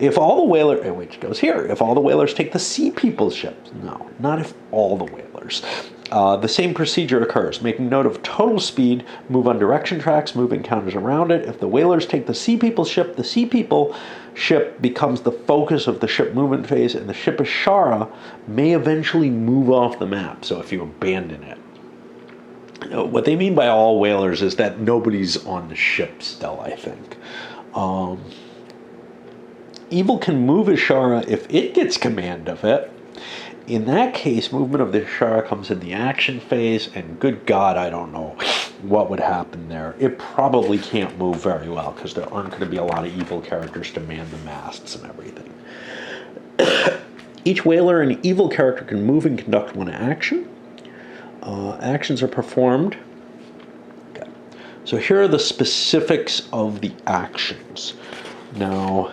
If all the whalers, which goes here, if all the whalers take the Sea People's ships, no, not if all the whalers. The same procedure occurs. Making note of total speed, move on direction tracks, moving counters around it. If the whalers take the Sea People's ship, the Sea People ship becomes the focus of the ship movement phase, and the ship Ashara may eventually move off the map, so if you abandon it. What they mean by all whalers is that nobody's on the ship still, I think. Evil can move Ashara if it gets command of it. In that case, movement of the Ashara comes in the action phase, and good God, I don't know what would happen there. It probably can't move very well, because there aren't going to be a lot of evil characters to man the masts and everything. Each whaler and evil character can move and conduct one action. Actions are performed. Okay. So here are the specifics of the actions. Now,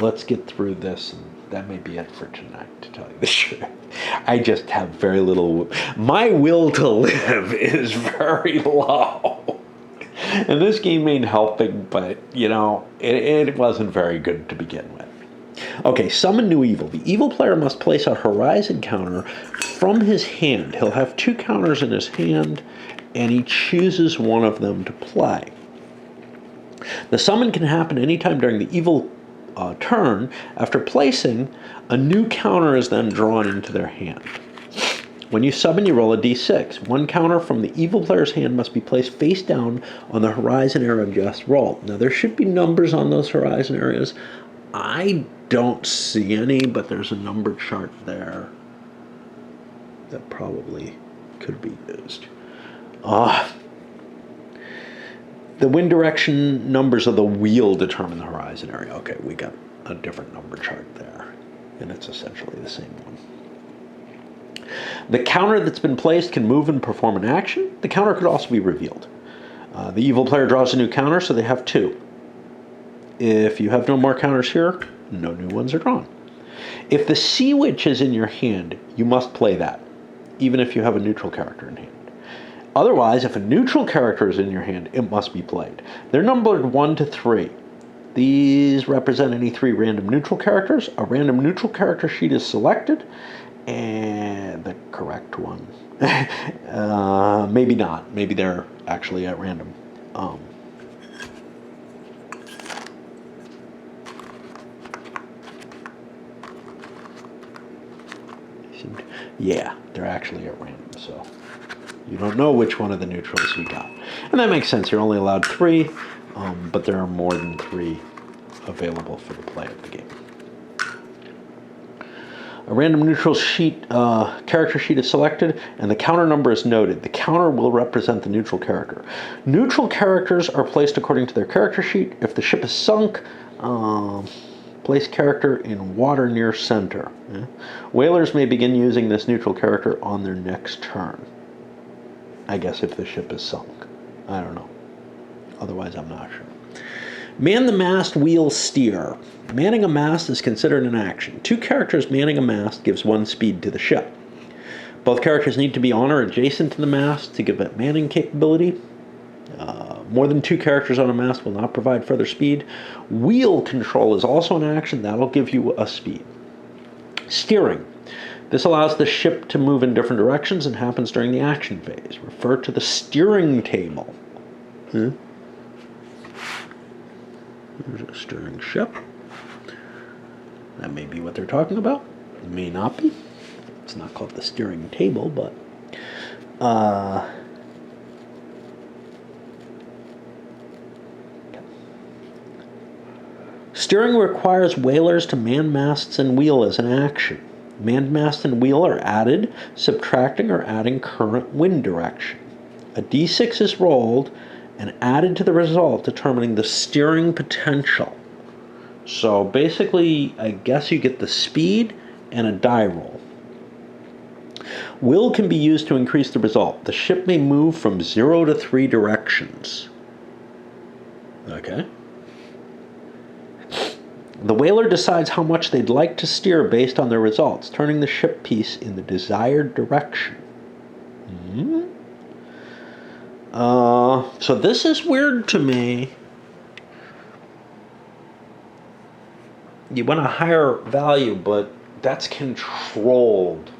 let's get through this, and that may be it for tonight, to tell you the truth. I just have very little. My will to live is very low. And this game ain't helping, but, it wasn't very good to begin with. Okay, summon new evil. The evil player must place a horizon counter from his hand. He'll have 2 counters in his hand, and he chooses one of them to play. The summon can happen anytime during the evil turn. After placing, a new counter is then drawn into their hand. When you summon, you roll a d6. 1 counter from the evil player's hand must be placed face down on the horizon area just rolled. Now, there should be numbers on those horizon areas. I don't see any, but there's a number chart there that probably could be used. The wind direction numbers of the wheel determine the horizon area. Okay, we got a different number chart there, and it's essentially the same one. The counter that's been placed can move and perform an action. The counter could also be revealed. The evil player draws a new counter, so they have 2. If you have no more counters here, no new ones are drawn. If the Sea Witch is in your hand, you must play that, even if you have a neutral character in hand. Otherwise, if a neutral character is in your hand, it must be played. They're numbered 1 to 3. These represent any 3 random neutral characters. A random neutral character sheet is selected, and the correct one. Maybe not. Maybe they're actually at random. Yeah, they're actually at random, so you don't know which one of the neutrals you got. And that makes sense. You're only allowed 3, but there are more than 3 available for the play of the game. A random neutral sheet, character sheet is selected, and the counter number is noted. The counter will represent the neutral character. Neutral characters are placed according to their character sheet. If the ship is sunk, place character in water near center. Yeah. Whalers may begin using this neutral character on their next turn. I guess if the ship is sunk. I don't know. Otherwise, I'm not sure. Man the mast, wheel, steer. Manning a mast is considered an action. 2 characters manning a mast gives 1 speed to the ship. Both characters need to be on or adjacent to the mast to give it manning capability. More than 2 characters on a mast will not provide further speed. Wheel control is also an action. That'll give you a speed. Steering. This allows the ship to move in different directions and happens during the action phase. Refer to the steering table. There's a steering ship. That may be what they're talking about. It may not be. It's not called the steering table, but... Steering requires whalers to man masts and wheel as an action. Manned mast and wheel are added, subtracting or adding current wind direction. A d6 is rolled and added to the result, determining the steering potential. So basically, I guess you get the speed and a die roll. Will can be used to increase the result. The ship may move from 0 to 3 directions. Okay. The whaler decides how much they'd like to steer based on their results, turning the ship piece in the desired direction. So this is weird to me. You want a higher value, but that's controlled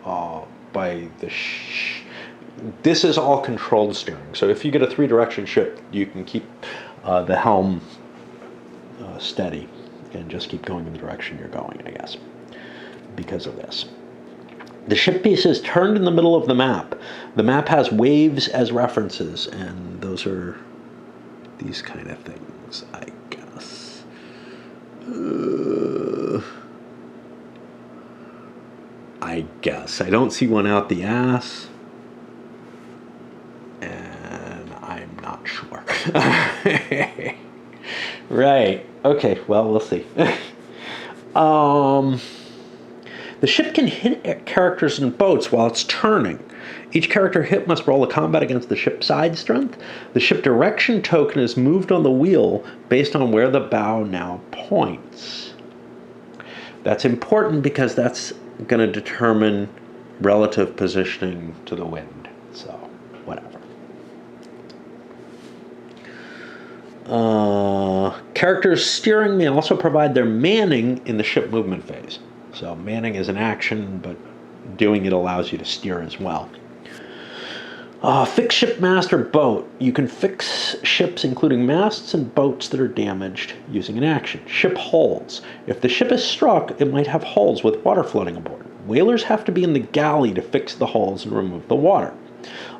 by the... This is all controlled steering. So if you get a 3-direction ship, you can keep the helm steady and just keep going in the direction you're going, I guess, because of this. The ship piece is turned in the middle of the map. The map has waves as references, and those are these kind of things, I guess. I don't see one out the ass, and I'm not sure. Right. Okay, well, we'll see. The ship can hit characters and boats while it's turning. Each character hit must roll a combat against the ship's side strength. The ship direction token is moved on the wheel based on where the bow now points. That's important because that's going to determine relative positioning to the wind. So, whatever. Characters steering may also provide their manning in the ship movement phase. So manning is an action, but doing it allows you to steer as well. Fix ship, mast, or boat. You can fix ships, including masts and boats that are damaged, using an action. Ship hulls. If the ship is struck, it might have hulls with water floating aboard. Whalers have to be in the galley to fix the hulls and remove the water.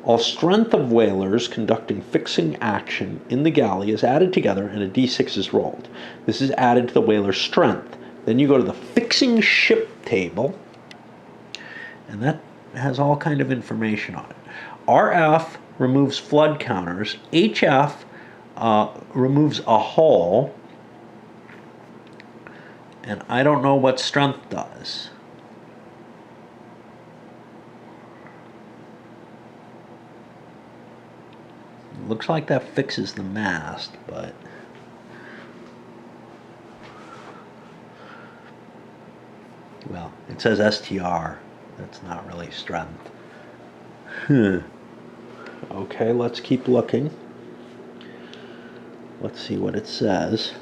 All strength of whalers conducting fixing action in the galley is added together and a d6 is rolled. This is added to the whaler's strength. Then you go to the fixing ship table, and that has all kind of information on it. RF removes flood counters. HF removes a hull. And I don't know what strength does. Looks like that fixes the mast, but... well, it says STR. That's not really strength. Okay, let's keep looking. Let's see what it says.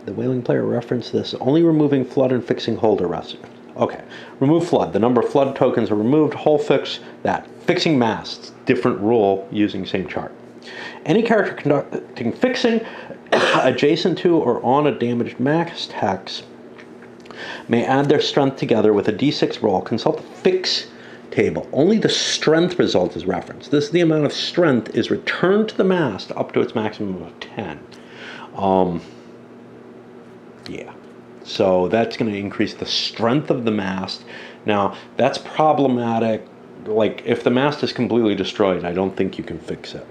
The whaling player referenced this. Only removing flood and fixing hull to rest. Okay. Remove flood. The number of flood tokens are removed. Hull fix that. Fixing masts. Different rule using same chart. Any character conducting fixing adjacent to or on a damaged mast hex may add their strength together with a d6 roll. Consult the fix table. Only the strength result is referenced. This is the amount of strength is returned to the mast up to its maximum of 10. Yeah. So that's going to increase the strength of the mast. Now, that's problematic. Like, if the mast is completely destroyed, I don't think you can fix it.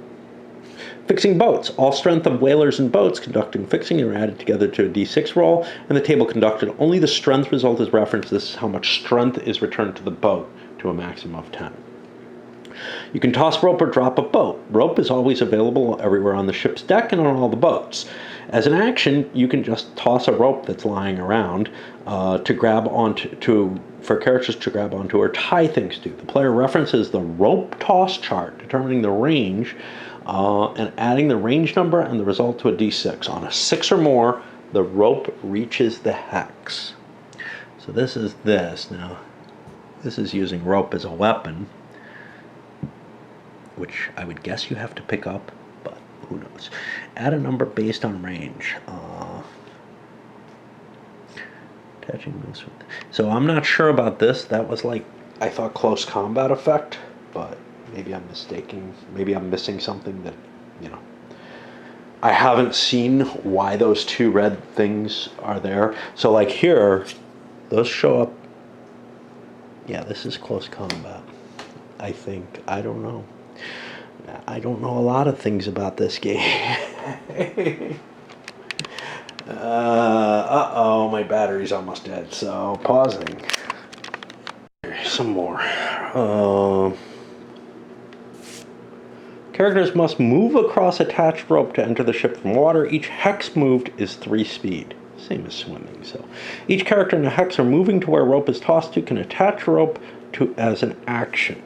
Fixing boats. All strength of whalers and boats conducting fixing are added together to a d6 roll, and the table conducted. Only the strength result is referenced. This is how much strength is returned to the boat to a maximum of 10. You can toss rope or drop a boat. Rope is always available everywhere on the ship's deck and on all the boats. As an action, you can just toss a rope that's lying around to grab onto for characters to grab onto or tie things to. The player references the rope toss chart, determining the range and adding the range number and the result to a d6. On a 6 or more, the rope reaches the hex. So this is this. Now, this is using rope as a weapon, which I would guess you have to pick up, but who knows. Add a number based on range. Attaching moves with. So I'm not sure about this. That was like, I thought close combat effect, but maybe I'm mistaken. Maybe I'm missing something that, you know. I haven't seen why those two red things are there. So like here, those show up. Yeah, this is close combat, I think. I don't know. I don't know a lot of things about this game. Uh-oh, my battery's almost dead, so pausing. Some more. Characters must move across attached rope to enter the ship from water. Each hex moved is 3 speed. Same as swimming, so. Each character in a hex or moving to where rope is tossed to can attach rope to as an action.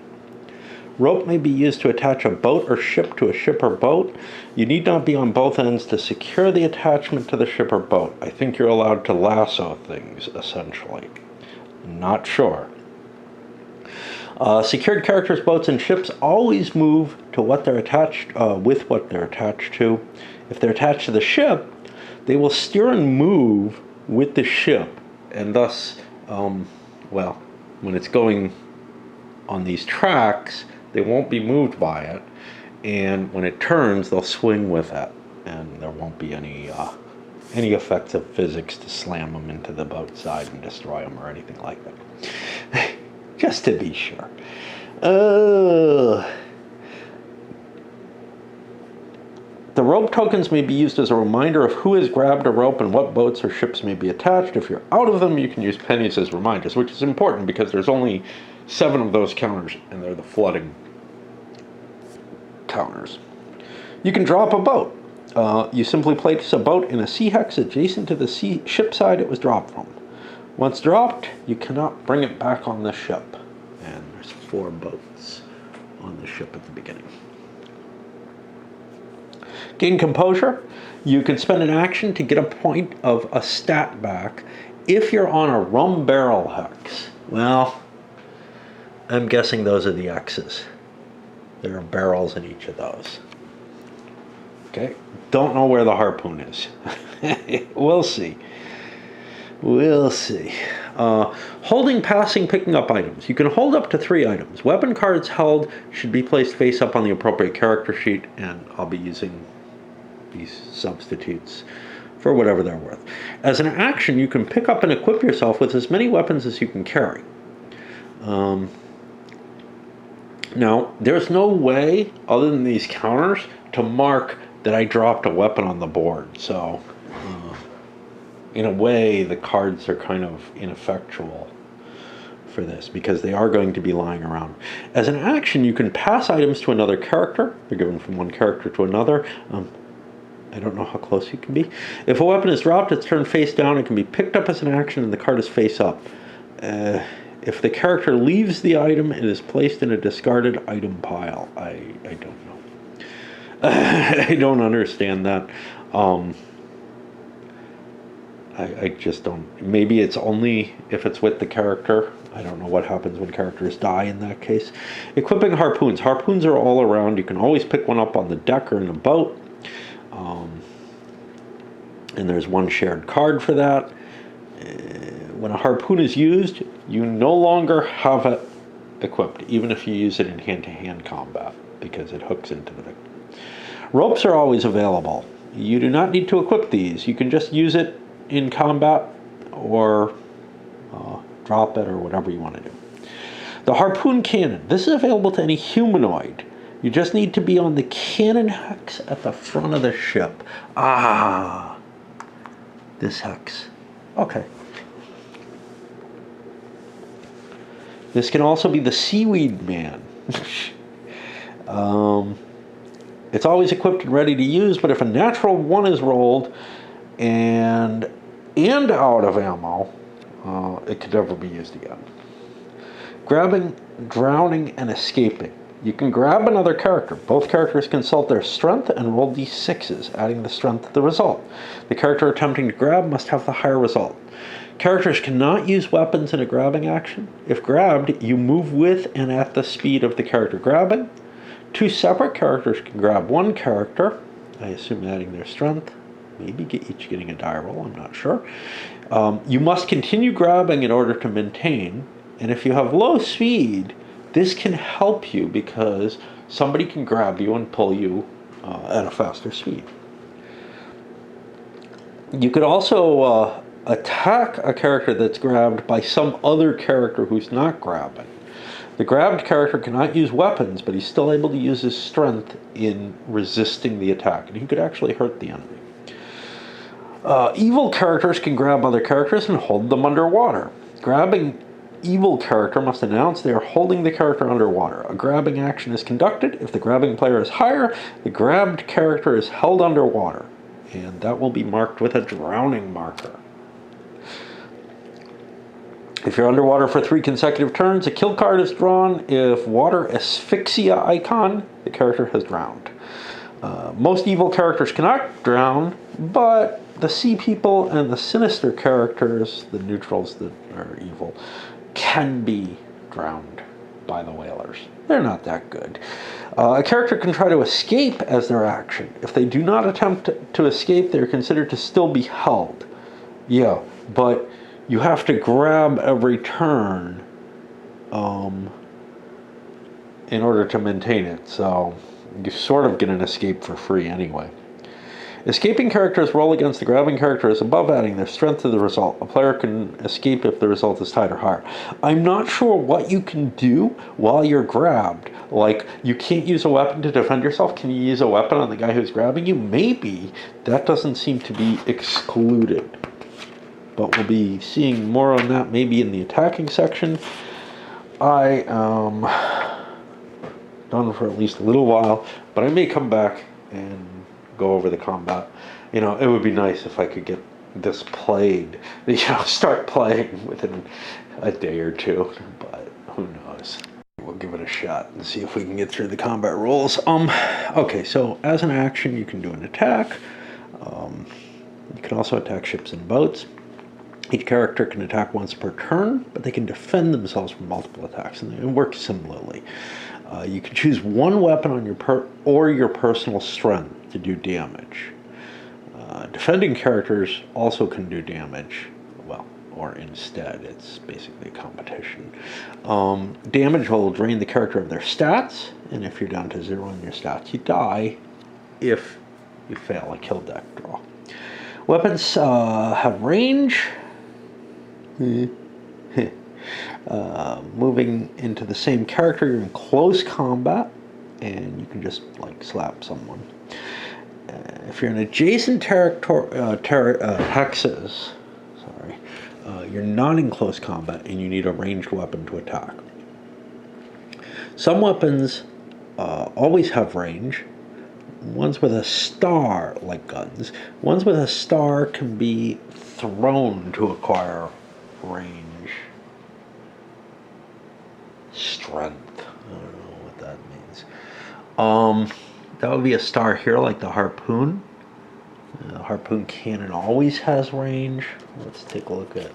Rope may be used to attach a boat or ship to a ship or boat. You need not be on both ends to secure the attachment to the ship or boat. I think you're allowed to lasso things, essentially. Not sure. Secured characters, boats, and ships always move to what they're attached with what they're attached to. If they're attached to the ship, they will steer and move with the ship, and thus, well, when it's going on these tracks, they won't be moved by it, and when it turns, they'll swing with it, and there won't be any effects of physics to slam them into the boat side and destroy them or anything like that. Just to be sure. The rope tokens may be used as a reminder of who has grabbed a rope and what boats or ships may be attached. If you're out of them, you can use pennies as reminders, which is important because there's only 7 of those counters, and they're the flooding counters. You can drop a boat. You simply place a boat in a sea hex adjacent to the ship side it was dropped from. Once dropped, you cannot bring it back on the ship. And there's 4 boats on the ship at the beginning. Gain composure. You can spend an action to get a point of a stat back if you're on a rum barrel hex. Well, I'm guessing those are the X's. There are barrels in each of those. Okay, don't know where the harpoon is. We'll see. We'll see. Holding, passing, picking up items. You can hold up to 3 items. Weapon cards held should be placed face up on the appropriate character sheet, and I'll be using these substitutes for whatever they're worth. As an action, you can pick up and equip yourself with as many weapons as you can carry. Now, there's no way, other than these counters, to mark that I dropped a weapon on the board. So, in a way, the cards are kind of ineffectual for this because they are going to be lying around. As an action, you can pass items to another character. They're given from one character to another. I don't know how close you can be. If a weapon is dropped, it's turned face down. It can be picked up as an action, and the card is face up. If the character leaves the item, it is placed in a discarded item pile. I don't know. I don't understand that. I just don't. Maybe it's only if it's with the character. I don't know what happens when characters die in that case. Equipping harpoons. Harpoons are all around. You can always pick one up on the deck or in a boat. And there's one shared card for that. When a harpoon is used, you no longer have it equipped, even if you use it in hand-to-hand combat, because it hooks into the victim. Ropes are always available. You do not need to equip these. You can just use it in combat or drop it or whatever you want to do. The Harpoon Cannon. This is available to any humanoid. You just need to be on the cannon hex at the front of the ship. Ah, this hex. Okay. This can also be the Seaweed Man. It's always equipped and ready to use, but if a natural 1 is rolled and out of ammo, it could never be used again. Grabbing, drowning, and escaping. You can grab another character. Both characters consult their strength and roll d6s, adding the strength to the result. The character attempting to grab must have the higher result. Characters cannot use weapons in a grabbing action. If grabbed, you move with and at the speed of the character grabbing. 2 separate characters can grab one character, I assume adding their strength, maybe each getting a die roll, I'm not sure. You must continue grabbing in order to maintain, and if you have low speed, this can help you because somebody can grab you and pull you at a faster speed. You could also attack a character that's grabbed by some other character who's not grabbing. The grabbed character cannot use weapons, but he's still able to use his strength in resisting the attack, and he could actually hurt the enemy. Evil characters can grab other characters and hold them underwater. Grabbing evil character must announce they are holding the character underwater. A grabbing action is conducted. If the grabbing player is higher, the grabbed character is held underwater, and that will be marked with a drowning marker. If you're underwater for 3 consecutive turns, a kill card is drawn. If water asphyxia icon, the character has drowned. Most evil characters cannot drown, but the sea people and the sinister characters, the neutrals that are evil, can be drowned by the whalers. They're not that good. A character can try to escape as their action. If they do not attempt to escape, they're considered to still be held. Yeah, but you have to grab every turn in order to maintain it, so you sort of get an escape for free anyway. Escaping characters roll against the grabbing character as above, adding their strength to the result. A player can escape if the result is tied or higher. I'm not sure what you can do while you're grabbed. Like, you can't use a weapon to defend yourself. Can you use a weapon on the guy who's grabbing you? Maybe. That doesn't seem to be excluded. But we'll be seeing more on that maybe in the attacking section. I am done for at least a little while, but I may come back and go over the combat. You know, it would be nice if I could get this played, start playing within a day or two, but who knows. We'll give it a shot and see if we can get through the combat rolls. Okay, so as an action, you can do an attack. You can also attack ships and boats. Each character can attack once per turn, but they can defend themselves from multiple attacks, and they work similarly. You can choose one weapon on your personal strength to do damage. Defending characters also can do damage, or instead, it's basically a competition. Damage will drain the character of their stats, and if you're down to 0 in your stats, you die if you fail a kill deck draw. Weapons have range. Moving into the same character, you're in close combat, and you can just slap someone. If you're in adjacent hexes, you're not in close combat, and you need a ranged weapon to attack. Some weapons always have range. Ones with a star, like guns, ones with a star can be thrown to acquire range. Strength. I don't know what that means. That would be a star here, like the Harpoon. The Harpoon Cannon always has range. Let's take a look at...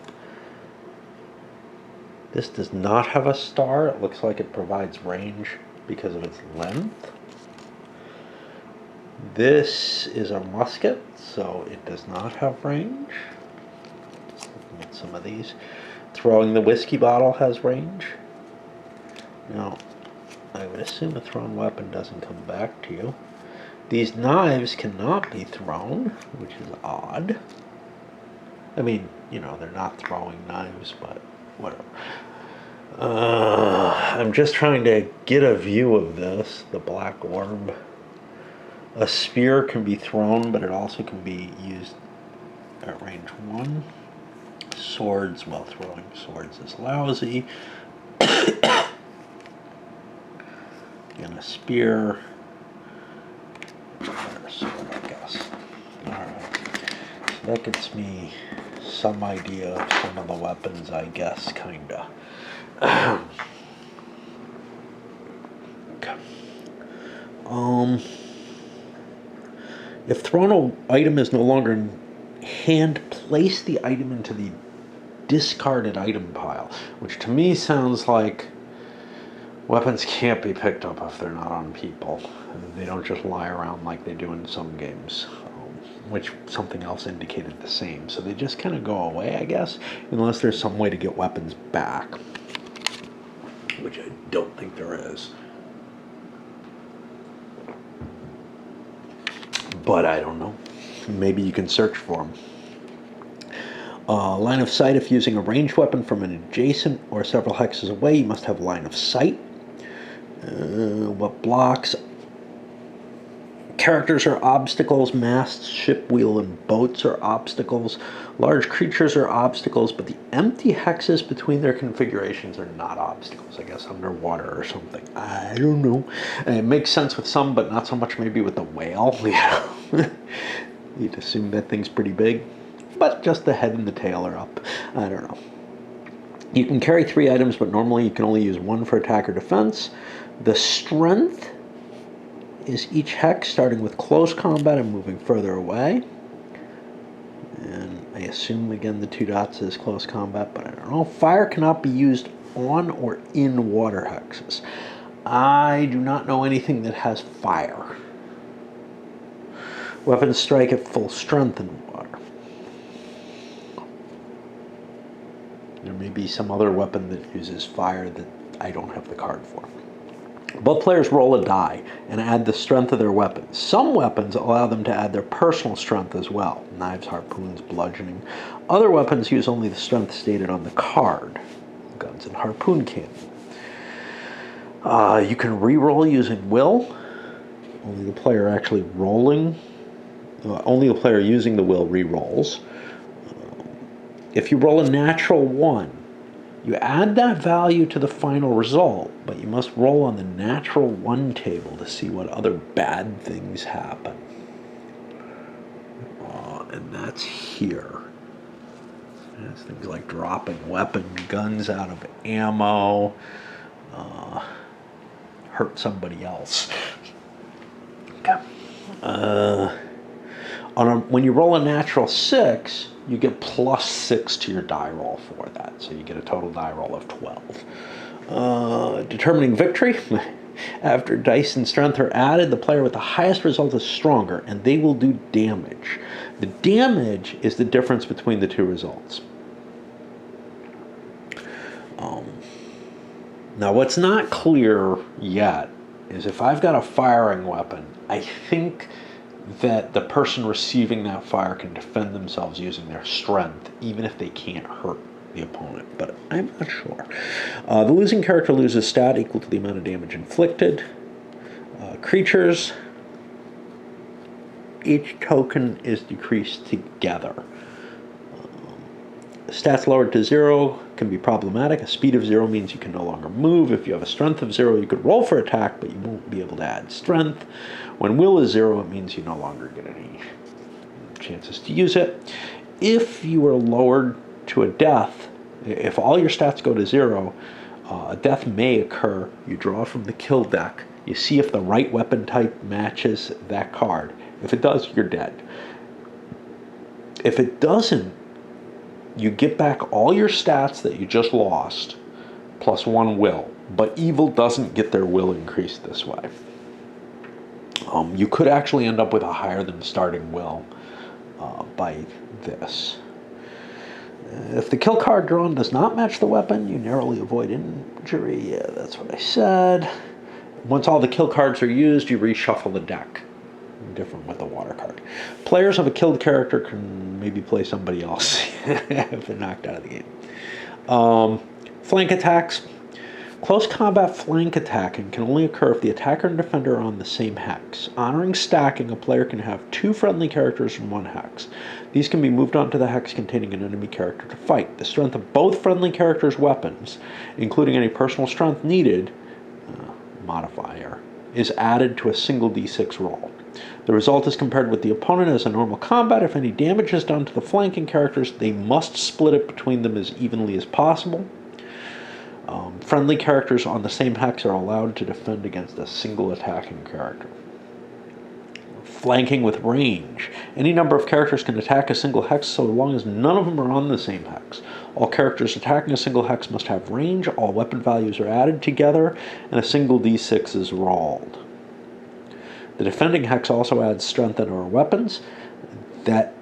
This does not have a star. It looks like it provides range because of its length. This is a musket, so it does not have range. Looking at some of these. Throwing the whiskey bottle has range. Now, I would assume a thrown weapon doesn't come back to you. These knives cannot be thrown, which is odd. I mean, they're not throwing knives, but whatever. I'm just trying to get a view of this, the black orb. A spear can be thrown, but it also can be used at range 1. Swords, throwing swords is lousy. and a spear. Or a sword, I guess. Alright. So that gets me some idea of some of the weapons, I guess, kinda. Okay. If thrown item is no longer in hand, place the item into the discarded item pile, which to me sounds like weapons can't be picked up if they're not on people. They don't just lie around like they do in some games, which something else indicated the same. So they just kind of go away, I guess, unless there's some way to get weapons back, which I don't think there is. But I don't know. Maybe you can search for them. Line of sight. If using a ranged weapon from an adjacent or several hexes away, you must have line of sight. What blocks? Characters are obstacles. Masts, ship, wheel, and boats are obstacles. Large creatures are obstacles, but the empty hexes between their configurations are not obstacles. I guess underwater or something. I don't know. It makes sense with some, but not so much maybe with the whale. You'd assume that thing's pretty big, but just the head and the tail are up. I don't know. You can carry 3 items, but normally you can only use 1 for attack or defense. The strength is each hex, starting with close combat and moving further away. And I assume, again, the 2 dots is close combat, but I don't know. Fire cannot be used on or in water hexes. I do not know anything that has fire. Weapons strike at full strength in water. There may be some other weapon that uses fire that I don't have the card for. Both players roll a die and add the strength of their weapons. Some weapons allow them to add their personal strength as well. Knives, harpoons, bludgeoning. Other weapons use only the strength stated on the card. Guns and Harpoon Cannon. You can re-roll using will. Only the player actually rolling. Only the player using the will re-rolls. If you roll a natural 1, you add that value to the final result, but you must roll on the natural 1 table to see what other bad things happen. And that's here. That's things like dropping guns out of ammo, hurt somebody else. Okay. When you roll a natural 6, you get +6 to your die roll for that. So you get a total die roll of 12. Determining victory. After dice and strength are added, the player with the highest result is stronger, and they will do damage. The damage is the difference between the 2 results. Now, what's not clear yet is if I've got a firing weapon, I think that the person receiving that fire can defend themselves using their strength, even if they can't hurt the opponent, but I'm not sure. The losing character loses stat equal to the amount of damage inflicted. Creatures, each token is decreased together. Stats lowered to 0 can be problematic. A speed of 0 means you can no longer move. If you have a strength of 0, you could roll for attack, but you won't be able to add strength. When will is 0, it means you no longer get any chances to use it. If you are lowered to a death, if all your stats go to 0, a death may occur. You draw from the kill deck. You see if the right weapon type matches that card. If it does, you're dead. If it doesn't, you get back all your stats that you just lost, plus 1 will. But evil doesn't get their will increased this way. You could actually end up with a higher than starting will by this. If the kill card drawn does not match the weapon, you narrowly avoid injury. Yeah, that's what I said. Once all the kill cards are used, you reshuffle the deck. Different with the water card. Players of a killed character can maybe play somebody else if they're knocked out of the game. Flank attacks. Close combat flank attacking can only occur if the attacker and defender are on the same hex. Honoring stacking, a player can have 2 friendly characters from 1 hex. These can be moved onto the hex containing an enemy character to fight. The strength of both friendly characters' weapons, including any personal strength needed, modifier, is added to a single d6 roll. The result is compared with the opponent as a normal combat. If any damage is done to the flanking characters, they must split it between them as evenly as possible. Friendly characters on the same hex are allowed to defend against a single attacking character. Flanking with range. Any number of characters can attack a single hex so long as none of them are on the same hex. All characters attacking a single hex must have range, all weapon values are added together, and a single d6 is rolled. The defending hex also adds strength into our weapons. That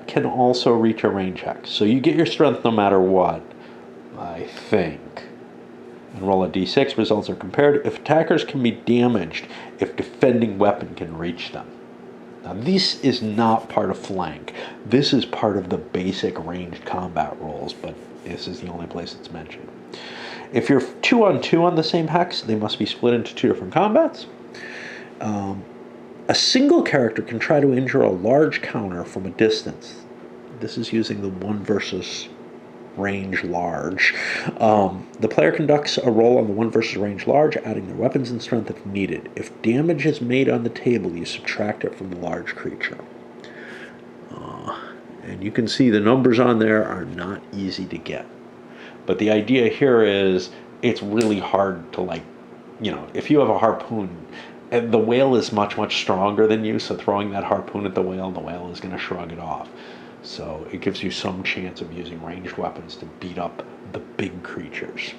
can also reach a range hex. So you get your strength no matter what, I think. And roll a d6. Results are compared. If attackers can be damaged, if defending weapon can reach them. Now this is not part of flank. This is part of the basic ranged combat rolls, but this is the only place it's mentioned. If you're 2-on-2 on the same hex, they must be split into 2 different combats. A single character can try to injure a large counter from a distance. This is using the 1 versus range large. The player conducts a roll on the 1 versus range large, adding their weapons and strength if needed. If damage is made on the table, you subtract it from the large creature. And you can see the numbers on there are not easy to get. But the idea here is it's really hard to, like, if you have a harpoon, and the whale is much, much stronger than you, so throwing that harpoon at the whale is going to shrug it off. So it gives you some chance of using ranged weapons to beat up the big creatures.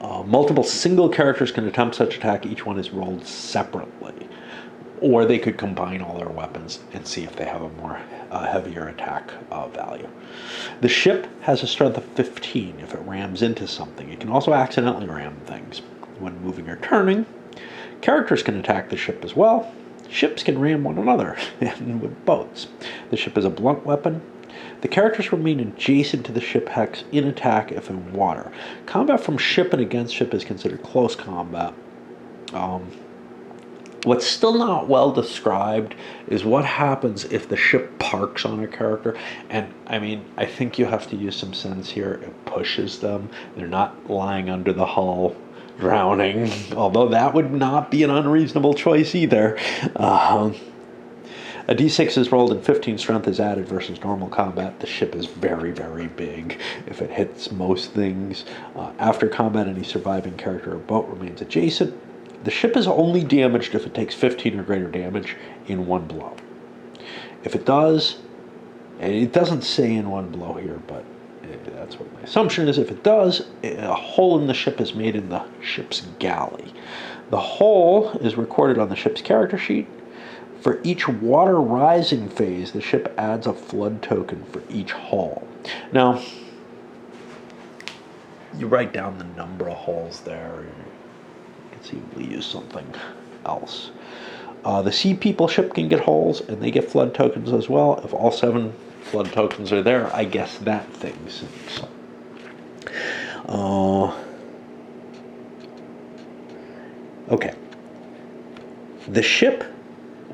Multiple single characters can attempt such attack. Each one is rolled separately. Or they could combine all their weapons and see if they have a more heavier attack value. The ship has a strength of 15 if it rams into something. It can also accidentally ram things. When moving or turning, characters can attack the ship as well. Ships can ram one another, and with boats. The ship is a blunt weapon. The characters remain adjacent to the ship hex in attack if in water. Combat from ship and against ship is considered close combat. What's still not well described is what happens if the ship parks on a character. And, I think you have to use some sense here. It pushes them. They're not lying under the hull, drowning, although that would not be an unreasonable choice either. A d6 is rolled and 15 strength is added versus normal combat. The ship is very, very big. If it hits most things, after combat, any surviving character or boat remains adjacent. The ship is only damaged if it takes 15 or greater damage in one blow. If it does, and it doesn't say in one blow here, but that's what my assumption is. If it does, a hole in the ship is made in the ship's galley. The hole is recorded on the ship's character sheet. For each water rising phase, the ship adds a flood token for each hull. Now, you write down the number of hulls there. You can see we use something else. The Sea People ship can get hulls, and they get flood tokens as well. If all 7 flood tokens are there, I guess that thing sinks. Okay. The ship,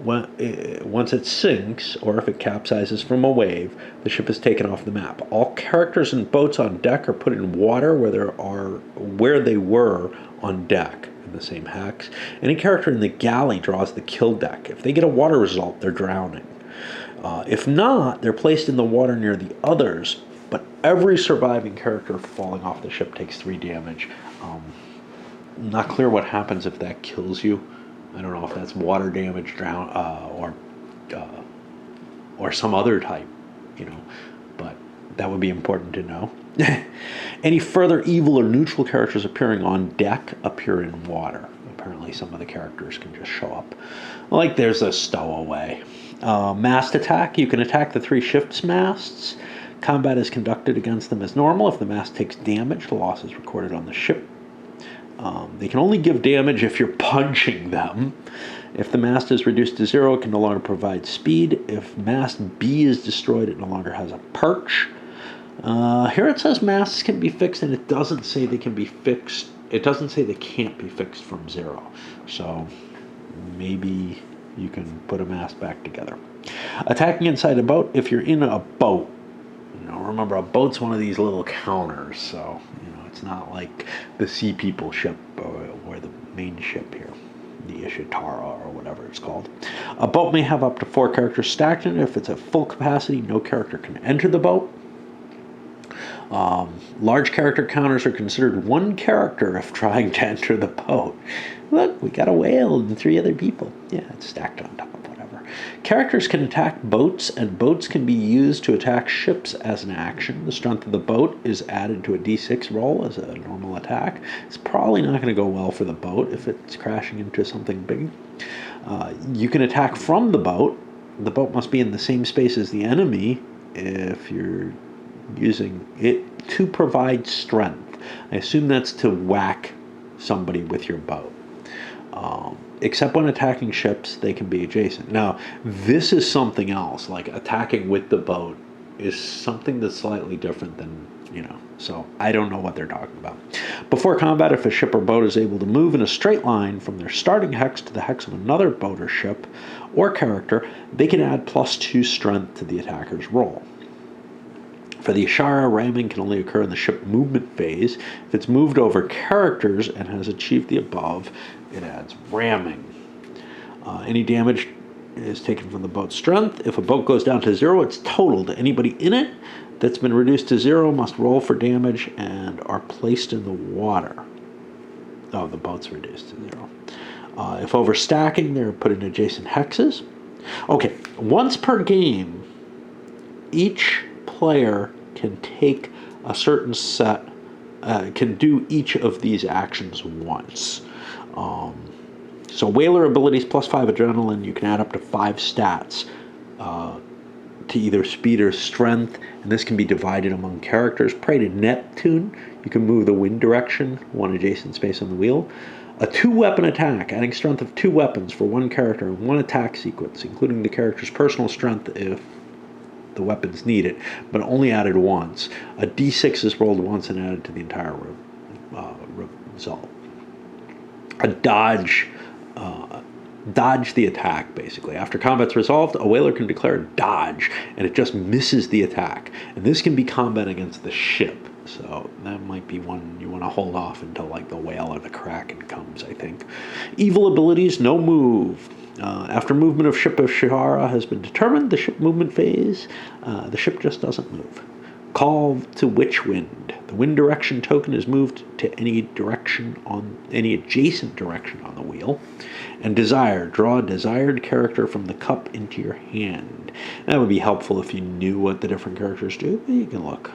once it sinks, or if it capsizes from a wave, the ship is taken off the map. All characters and boats on deck are put in water where they were on deck in the same hex. Any character in the galley draws the kill deck. If they get a water result, they're drowning. If not, they're placed in the water near the others, but every surviving character falling off the ship takes 3 damage. Not clear what happens if that kills you. I don't know if that's water damage, or some other type, but that would be important to know. Any further evil or neutral characters appearing on deck appear in water. Apparently some of the characters can just show up. Like there's a stowaway. Mast attack. You can attack the 3 ship's masts. Combat is conducted against them as normal. If the mast takes damage, the loss is recorded on the ship. They can only give damage if you're punching them. If the mast is reduced to 0, it can no longer provide speed. If mast B is destroyed, it no longer has a perch. Here it says masts can be fixed, and it doesn't say they can be fixed. It doesn't say they can't be fixed from 0. So maybe you can put a mast back together. Attacking inside a boat. If you're in a boat, remember a boat's one of these little counters, so it's not like the Sea People ship main ship here, the Ishitara or whatever it's called. A boat may have up to 4 characters stacked in it. If it's at full capacity, no character can enter the boat. Large character counters are considered 1 character if trying to enter the boat. Look, we got a whale and 3 other people. Yeah, it's stacked on top, whatever. Characters can attack boats, and boats can be used to attack ships as an action. The strength of the boat is added to a d6 roll as a normal attack. It's probably not going to go well for the boat if it's crashing into something big. You can attack from the boat. The boat must be in the same space as the enemy if you're using it to provide strength. I assume that's to whack somebody with your boat. Except when attacking ships, they can be adjacent. Now, this is something else. Like, attacking with the boat is something that's slightly different than, so I don't know what they're talking about. Before combat, if a ship or boat is able to move in a straight line from their starting hex to the hex of another boat or ship or character, they can add +2 strength to the attacker's roll. For the Ishara, ramming can only occur in the ship movement phase. If it's moved over characters and has achieved the above, it adds ramming. Any damage is taken from the boat's strength. If a boat goes down to 0, it's totaled. Anybody in it that's been reduced to 0 must roll for damage and are placed in the water. Oh, the boat's reduced to 0. If overstacking, they're put in adjacent hexes. Okay, once per game, each player can take a certain set, can do each of these actions once. So whaler abilities +5 adrenaline, you can add up to 5 stats to either speed or strength, and this can be divided among characters. Prey to Neptune, you can move the wind direction, 1 adjacent space on the wheel. A 2-weapon attack, adding strength of 2 weapons for 1 character in 1 attack sequence, including the character's personal strength if the weapons need it, but only added once. A d6 is rolled once and added to the entire result. A dodge the attack, basically. After combat's resolved, a whaler can declare a dodge, and it just misses the attack. And this can be combat against the ship, so that might be one you want to hold off until like the whale or the kraken comes, I think. Evil abilities, no move. After movement of ship of Shihara has been determined, the ship movement phase, the ship just doesn't move. Call to Witch Wind. The wind direction token is moved to any direction on any adjacent direction on the wheel. And Desire. Draw a desired character from the cup into your hand. That would be helpful if you knew what the different characters do, but you can look.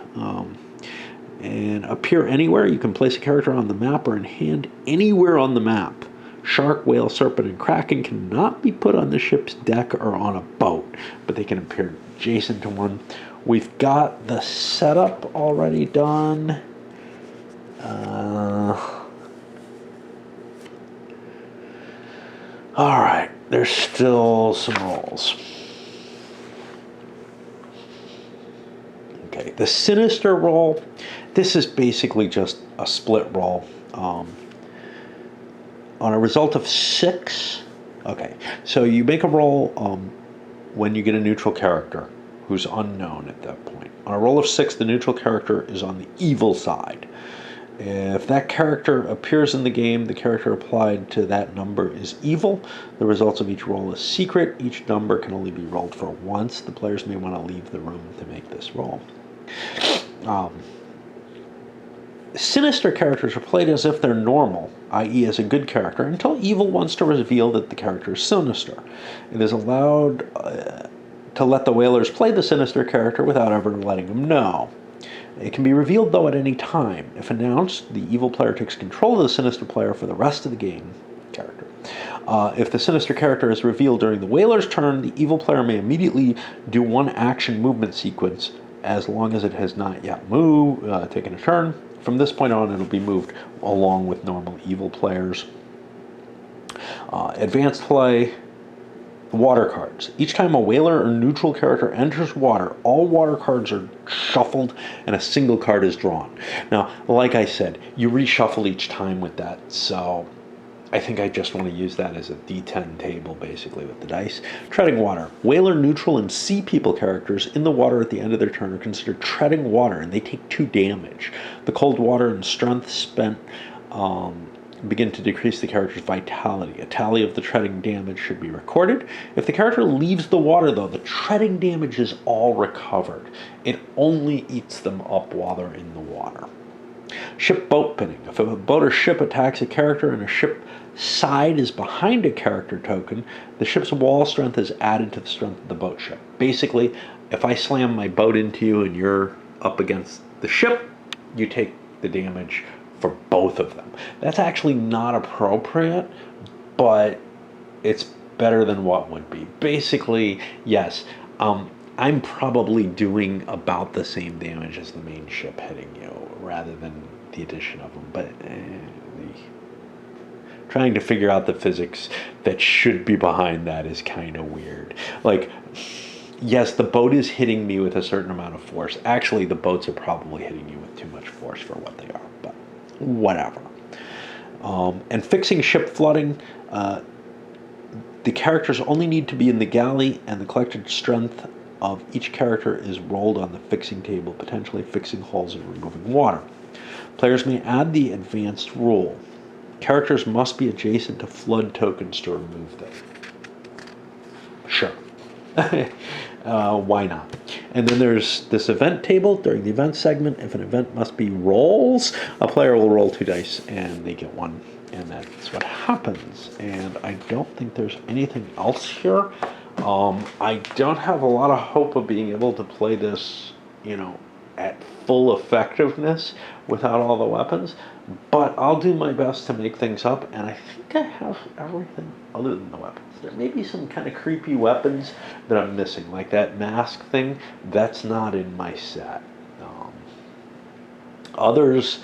And Appear Anywhere. You can place a character on the map or in hand anywhere on the map. Shark, whale, serpent, and kraken cannot be put on the ship's deck or on a boat, but they can appear adjacent to one. We've got the setup already done. All right, there's still some rolls. Okay, the Sinister Roll. This is basically just a split roll. On a result of 6, okay, so you make a roll when you get a neutral character who's unknown at that point. On a roll of 6, the neutral character is on the evil side. If that character appears in the game, the character applied to that number is evil. The results of each roll is secret. Each number can only be rolled for once. The players may want to leave the room to make this roll. Sinister characters are played as if they're normal, i.e. as a good character, until evil wants to reveal that the character is sinister. It is allowed to let the whalers play the sinister character without ever letting them know. It can be revealed, though, at any time. If announced, the evil player takes control of the sinister player for the rest of the game character. If the sinister character is revealed during the whaler's turn, the evil player may immediately do 1 action movement sequence as long as it has not yet taken a turn. From this point on, it'll be moved along with normal evil players. Advanced play, water cards. Each time a whaler or neutral character enters water, all water cards are shuffled and a single card is drawn. Now, like I said, you reshuffle each time with that, so I think I just want to use that as a D10 table, basically, with the dice. Treading water. Whaler, neutral, and sea people characters in the water at the end of their turn are considered treading water, and they take 2 damage. The cold water and strength spent begin to decrease the character's vitality. A tally of the treading damage should be recorded. If the character leaves the water, though, the treading damage is all recovered. It only eats them up while they're in the water. Ship boat pinning. If a boat or ship attacks a character and a ship side is behind a character token, the ship's wall strength is added to the strength of the boat ship. Basically, if I slam my boat into you and you're up against the ship, you take the damage for both of them. That's actually not appropriate, but it's better than what would be. Basically, yes, I'm probably doing about the same damage as the main ship hitting you, rather than the addition of them. But trying to figure out the physics that should be behind that is kind of weird. Like, yes, the boat is hitting me with a certain amount of force. Actually, the boats are probably hitting you with too much force for what they are, but whatever. And fixing ship flooding, the characters only need to be in the galley, and the collected strength of each character is rolled on the fixing table, potentially fixing holes and removing water. Players may add the advanced rule. Characters must be adjacent to flood tokens to remove them. Sure. Why not? And then there's this event table during the event segment. If an event must be rolls, a player will roll 2 dice and they get 1. And that's what happens. And I don't think there's anything else here. I don't have a lot of hope of being able to play this, at full effectiveness without all the weapons. But I'll do my best to make things up, and I think I have everything other than the weapons. There may be some kind of creepy weapons that I'm missing, like that mask thing. That's not in my set. Others,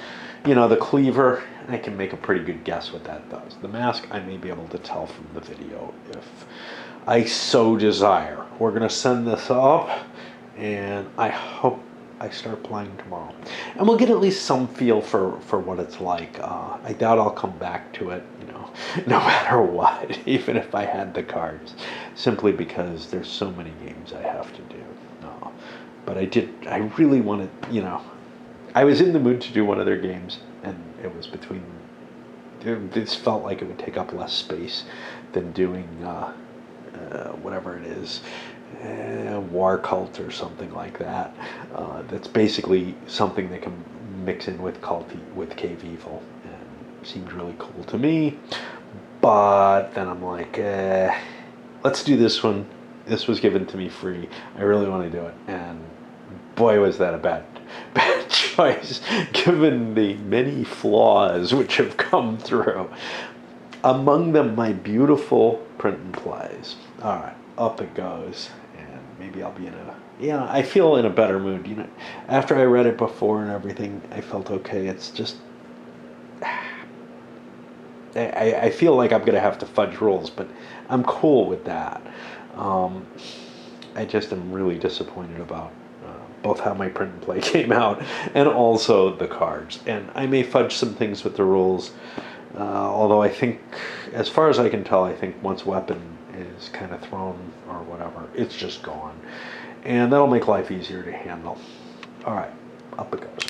the cleaver, I can make a pretty good guess what that does. The mask, I may be able to tell from the video if I so desire. We're going to send this up, and I hope I start playing tomorrow. And we'll get at least some feel for what it's like. I doubt I'll come back to it, no matter what, even if I had the cards, simply because there's so many games I have to do. But I really wanted, I was in the mood to do one of their games, and it was this felt like it would take up less space than doing whatever it is, War Cult or something like that. That's basically something that can mix in with Cave Evil, and seemed really cool to me. But then I'm like, let's do this one. This was given to me free. I really want to do it, and boy, was that a bad choice, given the many flaws which have come through. Among them, my beautiful print and plays. All right, up it goes, and maybe I'll be I feel in a better mood. After I read it before and everything, I felt okay. It's just, I feel like I'm going to have to fudge rules, but I'm cool with that. I just am really disappointed about both how my print and play came out and also the cards. And I may fudge some things with the rules, although I think, as far as I can tell, I think once weapon is kind of thrown or whatever, it's just gone. And that'll make life easier to handle. All right, up it goes.